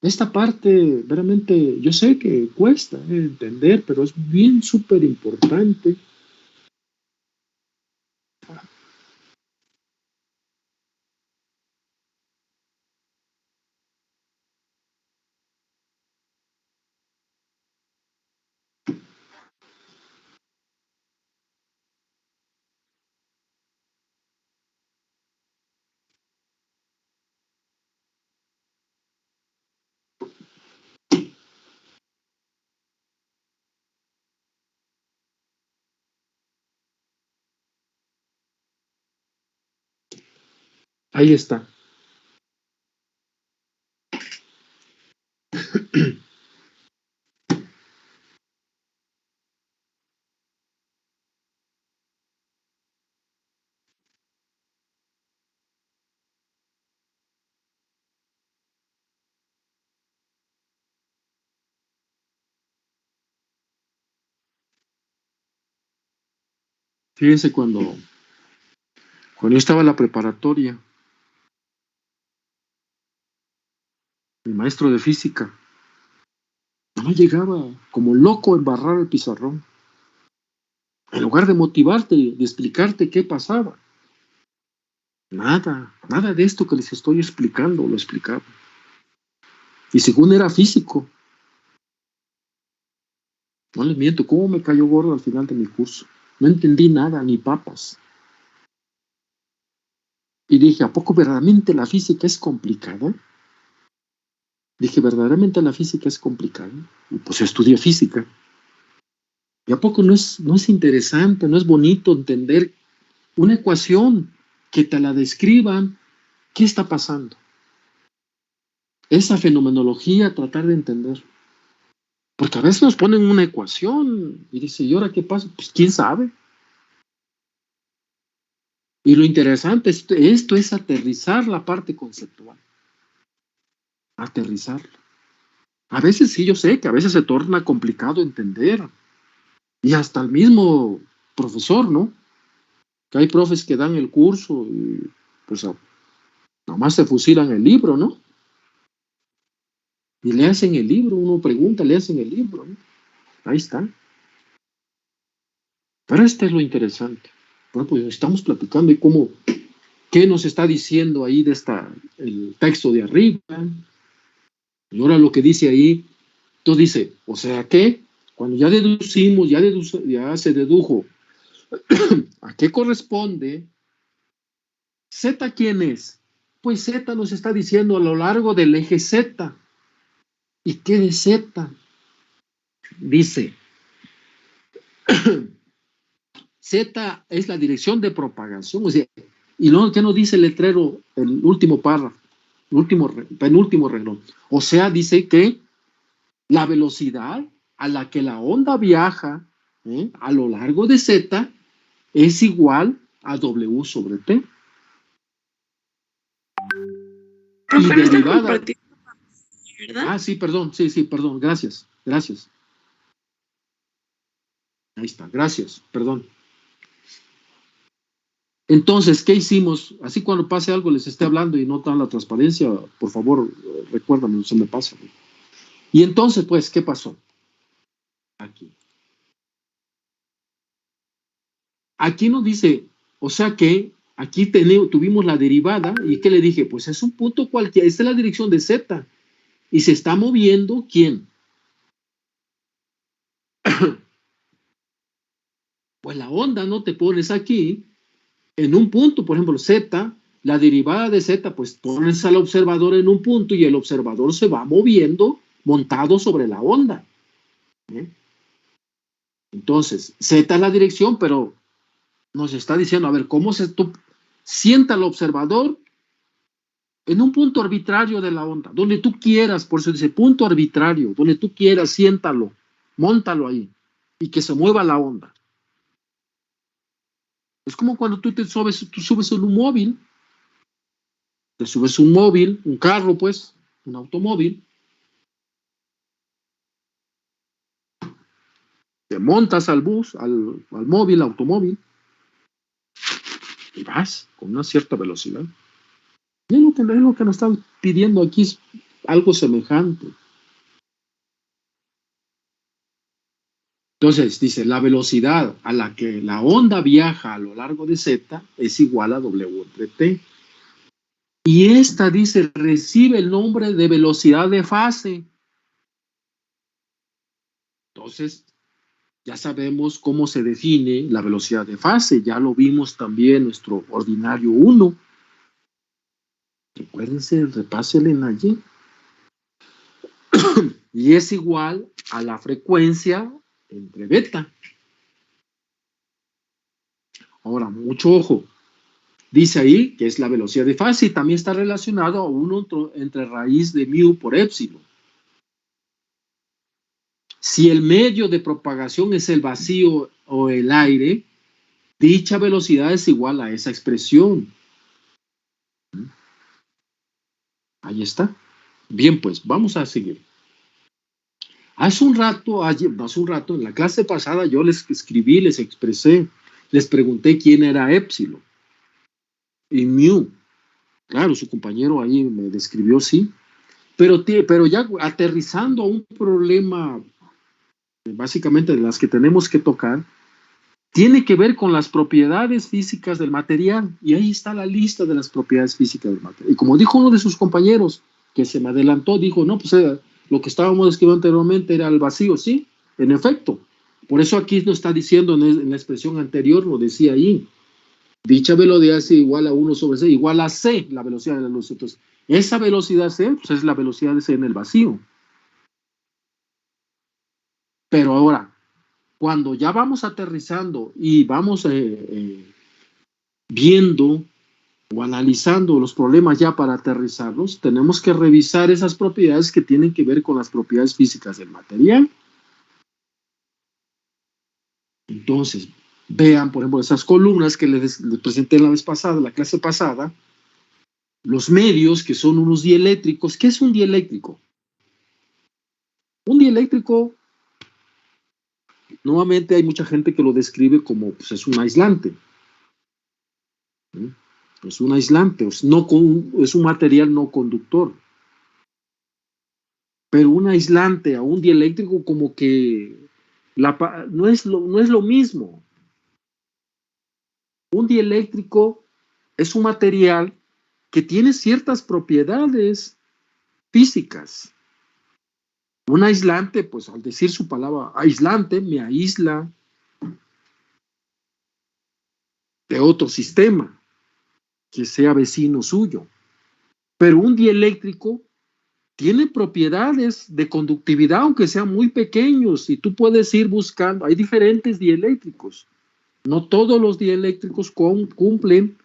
Esta parte, realmente, yo sé que cuesta entender, pero es bien súper importante. Ahí está. Fíjense cuando yo estaba en la preparatoria, el maestro de física no llegaba como loco a embarrar el pizarrón. En lugar de motivarte, de explicarte qué pasaba. Nada de esto que les estoy explicando lo explicaba. Y según era físico, no les miento, cómo me cayó gordo al final de mi curso. No entendí nada, ni papas. Y dije, ¿a poco verdaderamente la física es complicada? Dije, ¿verdaderamente la física es complicada? Y pues yo estudié física. ¿Y a poco no es interesante, no es bonito entender una ecuación que te la describan? ¿Qué está pasando? Esa fenomenología, tratar de entender. Porque a veces nos ponen una ecuación y dice, ¿y ahora qué pasa? Pues quién sabe. Y lo interesante, esto es aterrizar la parte conceptual. Aterrizarla. A veces sí, yo sé que a veces se torna complicado entender. Y hasta el mismo profesor, ¿no? Que hay profes que dan el curso y pues nomás se fusilan el libro, ¿no? Y le hacen el libro, uno pregunta, le hacen el libro, ¿no? Ahí está. Pero esto es lo interesante. Bueno, pues estamos platicando y cómo, qué nos está diciendo ahí el texto de arriba. Y ahora lo que dice ahí, tú dice, o sea que cuando ya deducimos, ya se dedujo a qué corresponde, Z, ¿quién es? Pues Z nos está diciendo a lo largo del eje Z. ¿Y qué de Z? Dice, Z es la dirección de propagación, o sea, y luego, ¿qué nos dice el letrero, el último párrafo, penúltimo renglón? O sea, dice que la velocidad a la que la onda viaja a lo largo de Z es igual a W sobre T. Y Profe, no están derivada. compartiendo, ¿verdad? Ah, sí, perdón, sí, perdón, gracias. Ahí está, gracias, perdón. Entonces, ¿qué hicimos? Así cuando pase algo les esté hablando y no dan la transparencia, por favor, recuérdame, no se me pasa. Y entonces, pues, ¿qué pasó? Aquí nos dice, o sea que aquí tuvimos la derivada y ¿qué le dije? Pues es un punto cualquiera, esta es la dirección de Z y se está moviendo, ¿quién? Pues la onda, ¿no? Te pones aquí en un punto, por ejemplo, Z, la derivada de Z, pues pones al observador en un punto y el observador se va moviendo montado sobre la onda. Entonces, Z es la dirección, pero nos está diciendo, a ver, ¿cómo tú sienta al observador en un punto arbitrario de la onda, donde tú quieras, por eso dice punto arbitrario, donde tú quieras, siéntalo, móntalo ahí y que se mueva la onda. Es como cuando tú subes en un móvil, te subes un móvil, un carro, pues, un automóvil, te montas al bus, al móvil, automóvil, y vas con una cierta velocidad. Y es lo que nos están pidiendo aquí, es algo semejante. Entonces, dice, la velocidad a la que la onda viaja a lo largo de Z es igual a W entre T. Y esta, dice, recibe el nombre de velocidad de fase. Entonces, ya sabemos cómo se define la velocidad de fase. Ya lo vimos también en nuestro ordinario 1. Recuérdense, repásenle allí. Y es igual a la frecuencia entre beta. Ahora, mucho ojo. Dice ahí que es la velocidad de fase y también está relacionado a uno entre raíz de mu por épsilon. Si el medio de propagación es el vacío o el aire, dicha velocidad es igual a esa expresión. Ahí está. Bien, pues vamos a seguir. Hace un rato, en la clase pasada yo les escribí, les expresé, les pregunté quién era épsilon y mu. Claro, su compañero ahí me describió, sí. Pero ya aterrizando a un problema, básicamente de las que tenemos que tocar, tiene que ver con las propiedades físicas del material. Y ahí está la lista de las propiedades físicas del material. Y como dijo uno de sus compañeros, que se me adelantó, dijo, no, pues lo que estábamos escribiendo anteriormente era el vacío, sí, en efecto. Por eso aquí nos está diciendo en la expresión anterior, lo decía ahí, dicha velocidad es igual a 1 sobre c, igual a c, la velocidad de la luz. Entonces, esa velocidad c, pues es la velocidad de c en el vacío. Pero ahora, cuando ya vamos aterrizando y vamos viendo o analizando los problemas ya para aterrizarlos, tenemos que revisar esas propiedades que tienen que ver con las propiedades físicas del material. Entonces, vean, por ejemplo, esas columnas que les presenté la vez pasada, la clase pasada, los medios que son unos dieléctricos. ¿Qué es un dieléctrico? Un dieléctrico, nuevamente hay mucha gente que lo describe como, pues es un aislante. Es un aislante, es un material no conductor. Pero un aislante a un dieléctrico como que no es lo mismo. Un dieléctrico es un material que tiene ciertas propiedades físicas. Un aislante, pues al decir su palabra aislante, me aísla de otro sistema que sea vecino suyo. Pero un dieléctrico tiene propiedades de conductividad, aunque sean muy pequeños, y tú puedes ir buscando, hay diferentes dieléctricos. No todos los dieléctricos cumplen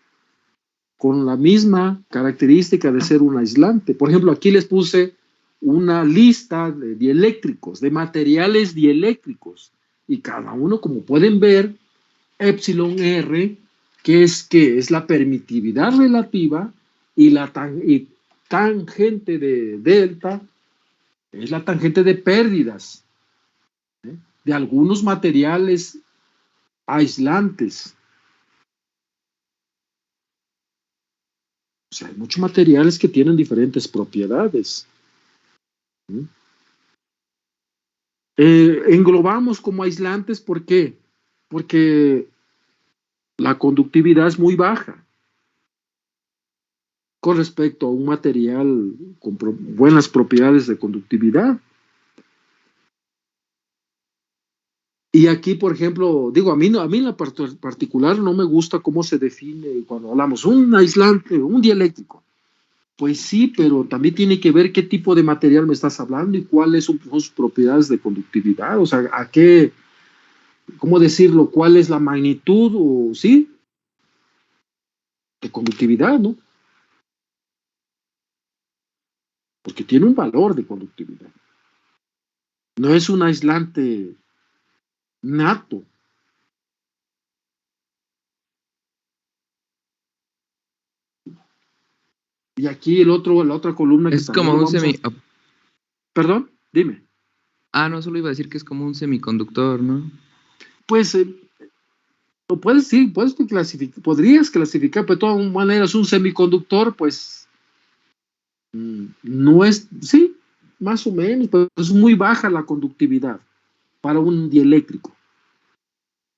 con la misma característica de ser un aislante. Por ejemplo, aquí les puse una lista de dieléctricos, de materiales dieléctricos, y cada uno, como pueden ver, epsilon R, que es la permitividad relativa, y la tangente de delta es la tangente de pérdidas de algunos materiales aislantes. O sea, hay muchos materiales que tienen diferentes propiedades. Englobamos como aislantes, ¿por qué? Porque la conductividad es muy baja con respecto a un material con buenas propiedades de conductividad. Y aquí, por ejemplo, digo, a mí en la particular no me gusta cómo se define cuando hablamos un aislante, un dieléctrico. Pues sí, pero también tiene que ver qué tipo de material me estás hablando y cuáles son sus propiedades de conductividad. O sea, a qué, ¿cómo decirlo? ¿Cuál es la magnitud o sí? De conductividad, ¿no? Porque tiene un valor de conductividad. No es un aislante nato. Y aquí la otra columna Es que como un Perdón, dime. No, solo iba a decir que es como un semiconductor, ¿no? Pues, podrías clasificar, pero de todas maneras un semiconductor, pues, no es, sí, más o menos, pero es muy baja la conductividad para un dieléctrico.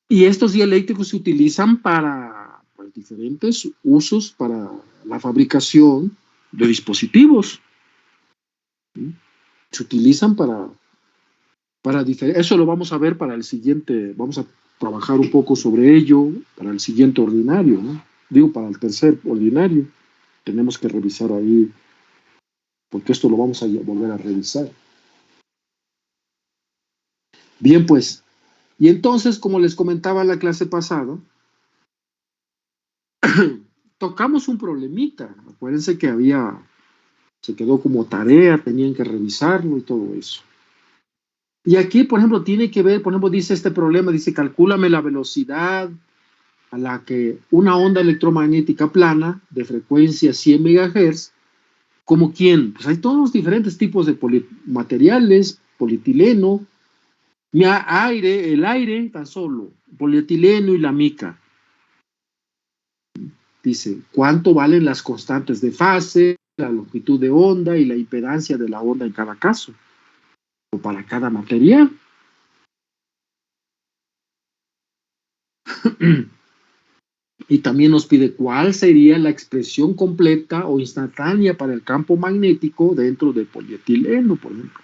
Y estos dieléctricos se utilizan para diferentes usos, para la fabricación de dispositivos. Se utilizan para eso lo vamos a ver para el siguiente, vamos a trabajar un poco sobre ello para el siguiente ordinario, ¿no? Digo, para el tercer ordinario. Tenemos que revisar ahí, porque esto lo vamos a volver a revisar. Bien, pues, y entonces, como les comentaba en la clase pasada, tocamos un problemita. Acuérdense que se quedó como tarea, tenían que revisarlo y todo eso. Y aquí, por ejemplo, tiene que ver, por ejemplo, dice este problema, dice, calcúlame la velocidad a la que una onda electromagnética plana de frecuencia 100 MHz, ¿como quién? Pues hay todos los diferentes tipos de materiales, polietileno, el aire tan solo, polietileno y la mica. Dice, ¿cuánto valen las constantes de fase, la longitud de onda y la impedancia de la onda en cada caso? O para cada material. Y también nos pide cuál sería la expresión completa o instantánea para el campo magnético dentro del polietileno, por ejemplo.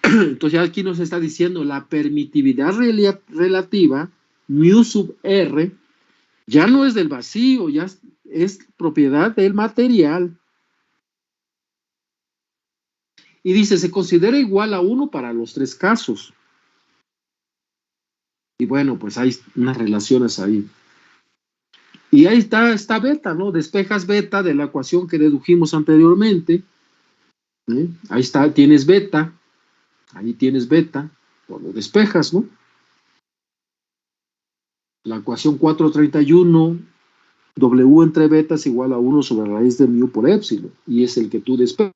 Entonces aquí nos está diciendo la permitividad relativa, mu sub R, ya no es del vacío, ya es propiedad del material. Y dice, se considera igual a 1 para los 3 casos. Y bueno, pues hay unas relaciones ahí. Y ahí está beta, ¿no? Despejas beta de la ecuación que dedujimos anteriormente. Ahí está, tienes beta. Ahí tienes beta. Pues lo despejas, ¿no? La ecuación 431, W entre beta es igual a 1 sobre raíz de mu por épsilon. Y es el que tú despejas.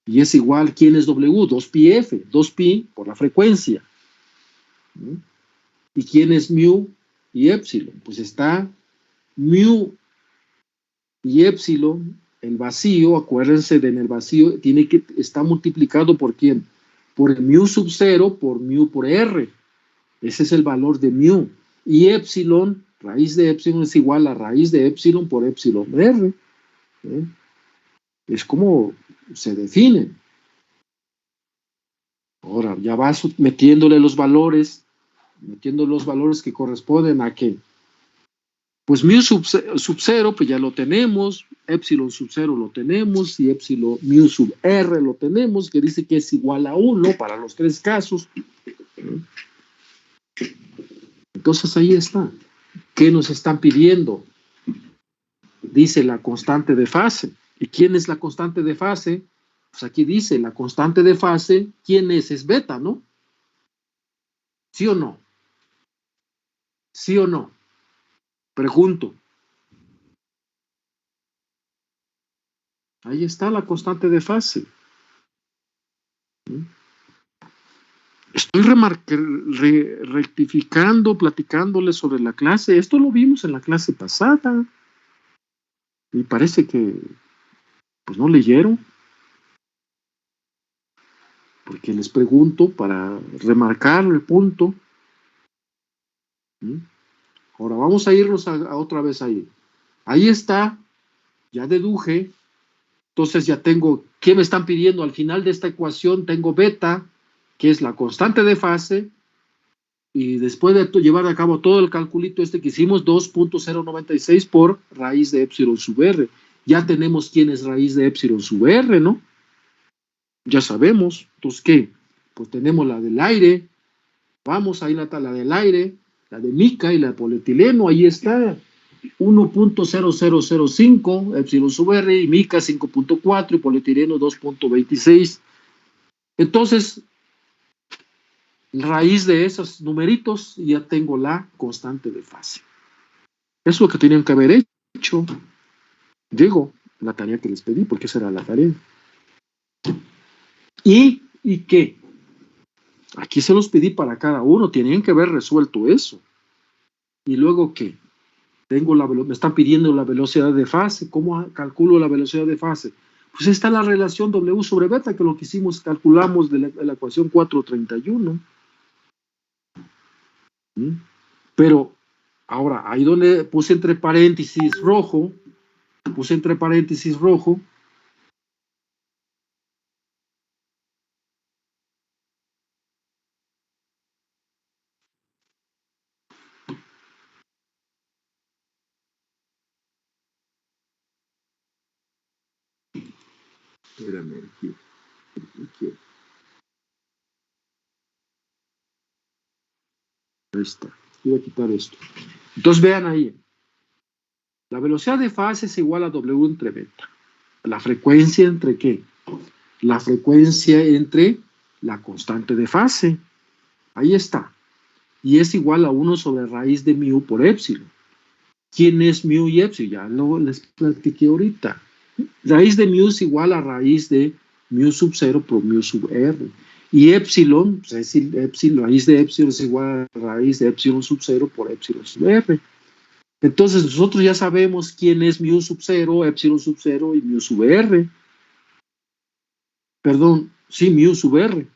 Y es igual, ¿quién es W? 2pi F. 2pi por la frecuencia. ¿Y quién es mu y épsilon? Pues está mu y épsilon, el vacío, acuérdense de en el vacío, está multiplicado por ¿quién? Por el mu sub 0 por mu por R. Ese es el valor de mu. Y épsilon, raíz de épsilon es igual a raíz de épsilon por épsilon R. Es como se define. Ahora, ya vas metiendo los valores que corresponden a qué. Pues mu sub 0, pues ya lo tenemos, épsilon sub 0 lo tenemos, y épsilon mu sub R lo tenemos, que dice que es igual a 1 para los 3 casos. Entonces ahí está. ¿Qué nos están pidiendo? Dice la constante de fase. ¿Y quién es la constante de fase? Pues aquí dice la constante de fase, ¿quién es? Es beta, ¿no? ¿Sí o no? ¿Sí o no? Pregunto. Ahí está la constante de fase. Estoy rectificando, platicándoles sobre la clase. Esto lo vimos en la clase pasada. Y parece que pues no leyeron. Porque les pregunto para remarcar el punto. Ahora vamos a irnos a otra vez ahí. Ahí está. Ya deduje. Entonces ya tengo, ¿qué me están pidiendo? Al final de esta ecuación tengo beta, que es la constante de fase, y después de llevar a cabo todo el calculito que hicimos, 2.096 por raíz de épsilon sub R. Ya tenemos quién es raíz de épsilon sub R, ¿no? Ya sabemos. Entonces, ¿qué? Pues tenemos la del aire, vamos, ahí la del aire, la de mica y la de polietileno, ahí está. 1.0005 epsilon sub R y mica 5.4 y polietileno 2.26. Entonces, raíz de esos numeritos ya tengo la constante de fase. Eso es lo que tenían que haber hecho. Digo, la tarea que les pedí, porque esa era la tarea. ¿Y qué? Aquí se los pedí para cada uno, tenían que haber resuelto eso. ¿Y luego qué? Me están pidiendo la velocidad de fase. ¿Cómo calculo la velocidad de fase? Pues está la relación W sobre beta, que lo que hicimos, calculamos de la ecuación 431. Pero, ahora, ahí donde puse entre paréntesis rojo, espérame, aquí. Ahí está. Voy a quitar esto. Entonces vean ahí. La velocidad de fase es igual a W entre beta. ¿La frecuencia entre qué? La frecuencia entre la constante de fase. Ahí está. Y es igual a 1 sobre raíz de mu por épsilon. ¿Quién es mu y épsilon? Ya lo les platiqué ahorita. Raíz de mu es igual a raíz de mu sub 0 por mu sub r. Y épsilon, pues es decir, raíz de épsilon es igual a raíz de épsilon sub 0 por épsilon sub r. Entonces nosotros ya sabemos quién es mu sub 0, épsilon sub 0 y mu sub r. Perdón, sí, mu sub r.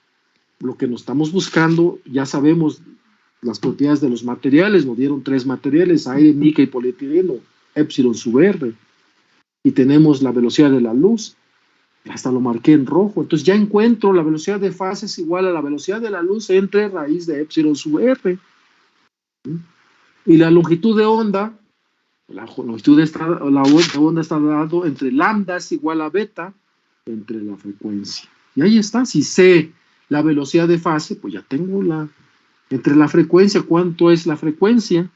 Lo que nos estamos buscando, ya sabemos las propiedades de los materiales, nos dieron 3 materiales, aire, níquel y polietileno, épsilon sub r. Y tenemos la velocidad de la luz, hasta lo marqué en rojo. Entonces ya encuentro la velocidad de fase es igual a la velocidad de la luz entre raíz de épsilon sub r. Y la longitud de onda, la longitud de onda está dado entre lambda es igual a beta entre la frecuencia. Y ahí está, si sé la velocidad de fase, pues ya tengo entre la frecuencia, ¿cuánto es la frecuencia?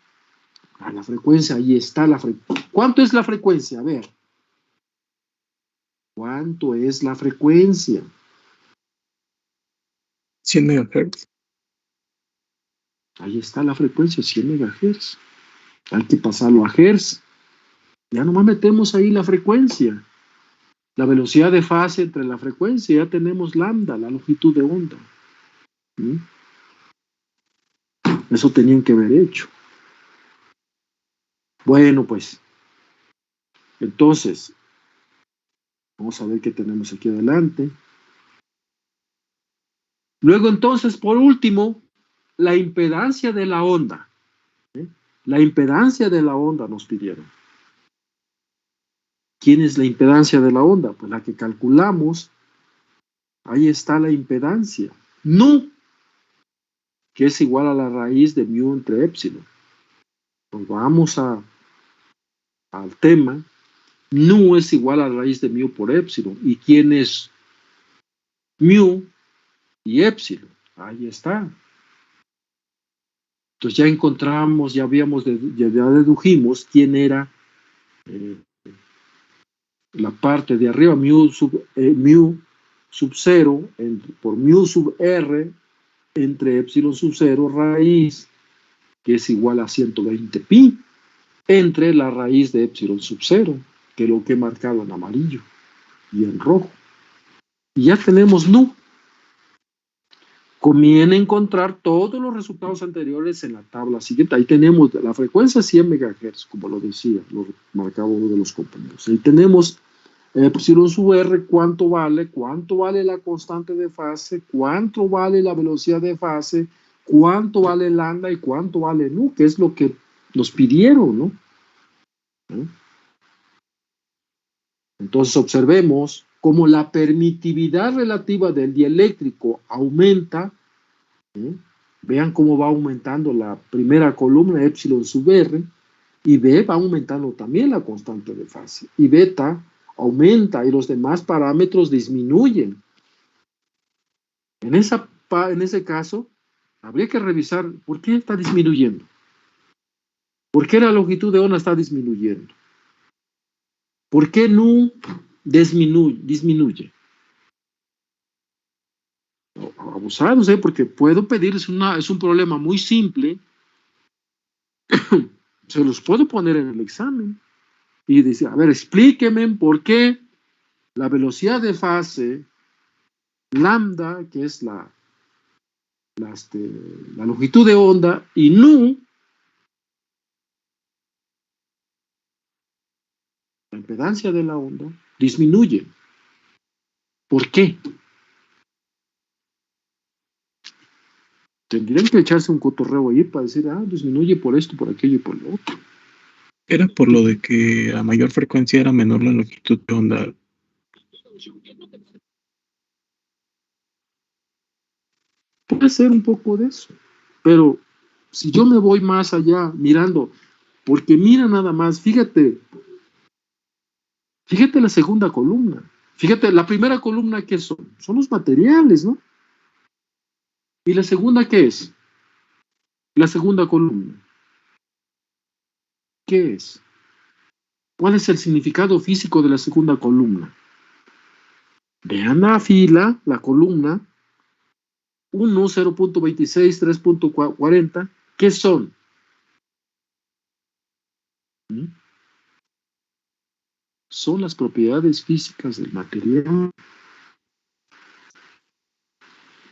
La frecuencia, ahí está la frecuencia. ¿Cuánto es la frecuencia? A ver. ¿Cuánto es la frecuencia? 100 MHz. Ahí está la frecuencia, 100 MHz. Hay que pasarlo a Hz. Ya nomás metemos ahí la frecuencia. La velocidad de fase entre la frecuencia, ya tenemos lambda, la longitud de onda. Eso tenían que haber hecho. Bueno, pues. Entonces, vamos a ver qué tenemos aquí adelante. Luego, entonces, por último, la impedancia de la onda. La impedancia de la onda nos pidieron. ¿Quién es la impedancia de la onda? Pues la que calculamos. Ahí está la impedancia. Nu, que es igual a la raíz de mu entre épsilon. Pues vamos al tema. Nu es igual a la raíz de mu por épsilon. ¿Y quién es mu y épsilon? Ahí está. Entonces ya encontramos, ya dedujimos quién era la parte de arriba, mu sub 0 por mu sub r entre épsilon sub 0 raíz, que es igual a 120 pi, entre la raíz de épsilon sub 0, que es lo que he marcado en amarillo y en rojo. Y ya tenemos nu. Conviene encontrar todos los resultados anteriores en la tabla siguiente. Ahí tenemos la frecuencia 100 MHz, como lo decía, lo marcaba uno de los compañeros. Ahí tenemos epsilon sub r, cuánto vale la constante de fase, cuánto vale la velocidad de fase, cuánto vale lambda y cuánto vale nu, que es lo que nos pidieron, ¿no? Entonces observemos cómo la permitividad relativa del dieléctrico aumenta. Vean cómo va aumentando la primera columna, epsilon sub r, y B va aumentando también la constante de fase, y beta aumenta y los demás parámetros disminuyen. En ese caso, habría que revisar por qué está disminuyendo. ¿Por qué la longitud de onda está disminuyendo? ¿Por qué nu disminuye? Abusados, porque puedo pedirles es un problema muy simple. Se los puedo poner en el examen. Y dice, a ver, explíquenme por qué la velocidad de fase, lambda, que es la longitud de onda, y nu, la impedancia de la onda, disminuye. ¿Por qué? Tendrían que echarse un cotorreo ahí para decir, disminuye por esto, por aquello y por lo otro. Era por lo de que a mayor frecuencia era menor la longitud de onda. Puede ser un poco de eso, pero si yo me voy más allá mirando, porque mira nada más, fíjate la segunda columna, fíjate la primera columna que son los materiales, ¿no? Y la segunda, ¿qué es? La segunda columna, ¿qué es? ¿Cuál es el significado físico de la segunda columna? Vean la fila, la columna, 1, 0.26, 3.40, ¿qué son? ¿Mm? Son las propiedades físicas del material.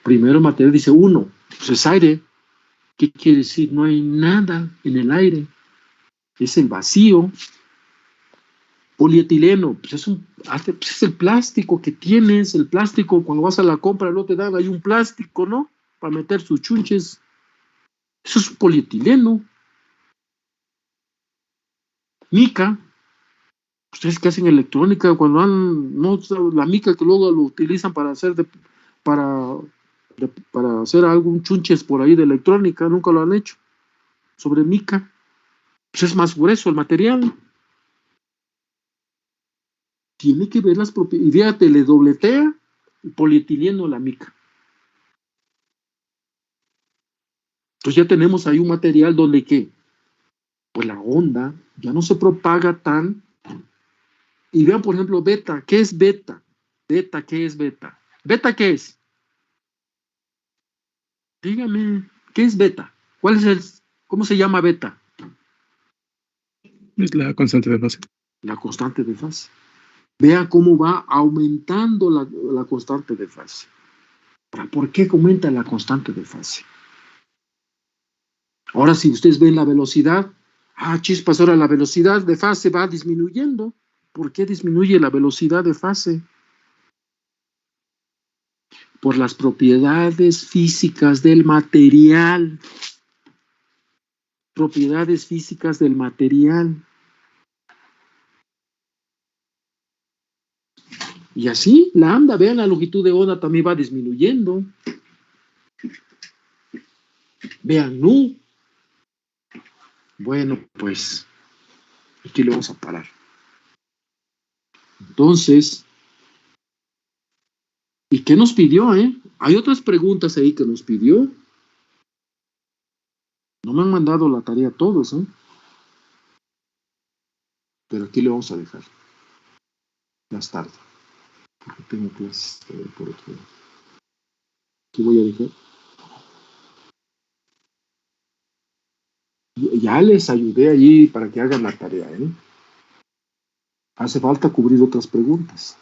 Primero el material dice 1, pues es aire. ¿Qué quiere decir? No hay nada en el aire. Es el vacío. Polietileno, pues pues es el plástico que tienes. El plástico, cuando vas a la compra, no te dan, hay un plástico, ¿no? Para meter sus chunches. Eso es polietileno. Mica, ustedes que hacen electrónica, cuando no, la mica que luego lo utilizan para hacer para, para hacer algún chunches por ahí de electrónica, nunca lo han hecho. Sobre mica, pues es más grueso el material. Tiene que ver las propiedades. Y fíjate, le dobletea el polietileno a la mica. Entonces ya tenemos ahí un material donde ¿qué? Pues la onda ya no se propaga tan. Y vean, por ejemplo, beta. ¿Qué es beta? Beta, ¿qué es beta? ¿Beta qué es? Dígame, ¿qué es beta? ¿Cuál es cómo se llama beta? Es la constante de fase. La constante de fase. Vea cómo va aumentando la constante de fase. ¿Por qué aumenta la constante de fase? Ahora, si ustedes ven la velocidad, chispas, ahora la velocidad de fase va disminuyendo. ¿Por qué disminuye la velocidad de fase? Por las propiedades físicas del material. Propiedades físicas del material. Y así, lambda, vean, la longitud de onda también va disminuyendo. Vean, nu. Bueno, pues, aquí le vamos a parar. Entonces, ¿y qué nos pidió, Hay otras preguntas ahí que nos pidió. No me han mandado la tarea todos, pero aquí le vamos a dejar. Más tarde, porque tengo clases por otro lado. Aquí voy a dejar. Ya les ayudé allí para que hagan la tarea, Hace falta cubrir otras preguntas.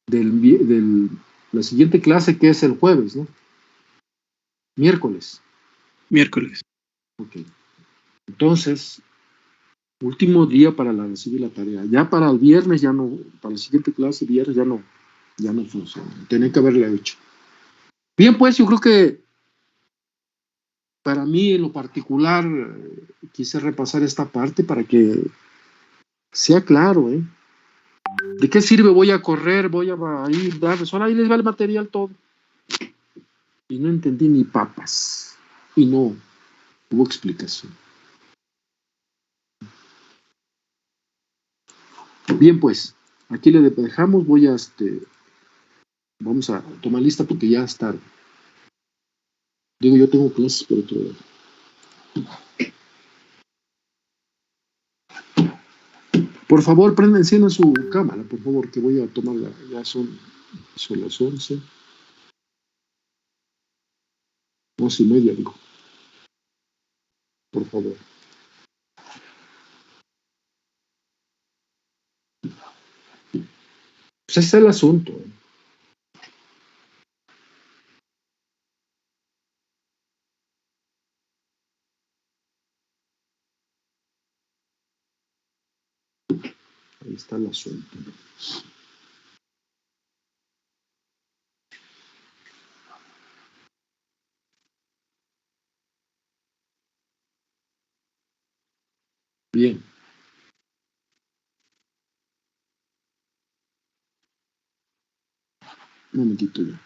La siguiente clase, que es el jueves, ¿no? Miércoles. Miércoles. Ok. Entonces, último día para recibir la tarea. Ya para el viernes ya no, para la siguiente clase, viernes ya no funciona. Tenía que haberla hecho. Bien, pues yo creo que para mí en lo particular quise repasar esta parte para que sea claro, ¿De qué sirve? Voy a correr, voy a ir, darles, ahora ahí les va el material todo. Y no entendí ni papas. Y no hubo explicación. Bien, pues, aquí le dejamos, vamos a tomar lista porque ya es tarde. Digo, yo tengo clases por otro lado. Por favor, enciendan su cámara, por favor, que voy a tomarla. Ya son las 11. 11:30, digo. Por favor. Pues ese es el asunto. Ahí está el asunto. Bien. Un momentito ya.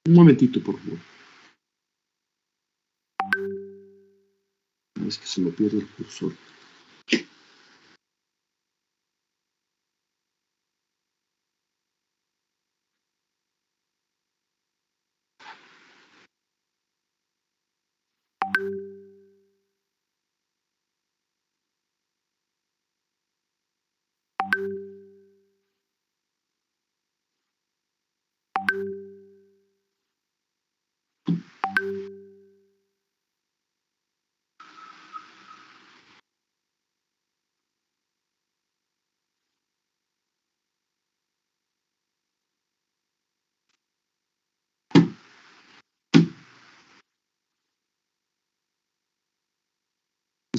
Un momentito, por favor. Es que se me pierde el cursor.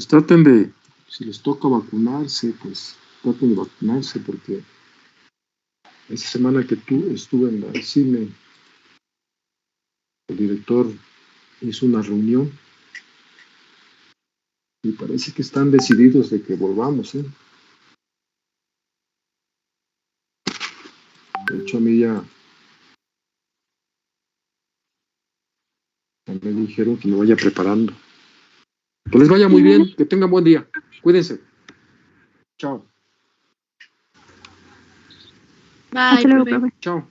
Pues traten de, si les toca vacunarse, pues traten de vacunarse porque esa semana que estuve en el cine, el director hizo una reunión y parece que están decididos de que volvamos, ¿eh? De hecho, a mí ya me dijeron que me vaya preparando. Que les vaya muy bien, que tengan buen día. Cuídense. Chao. Bye, Hasta luego, profe. profe. Chao.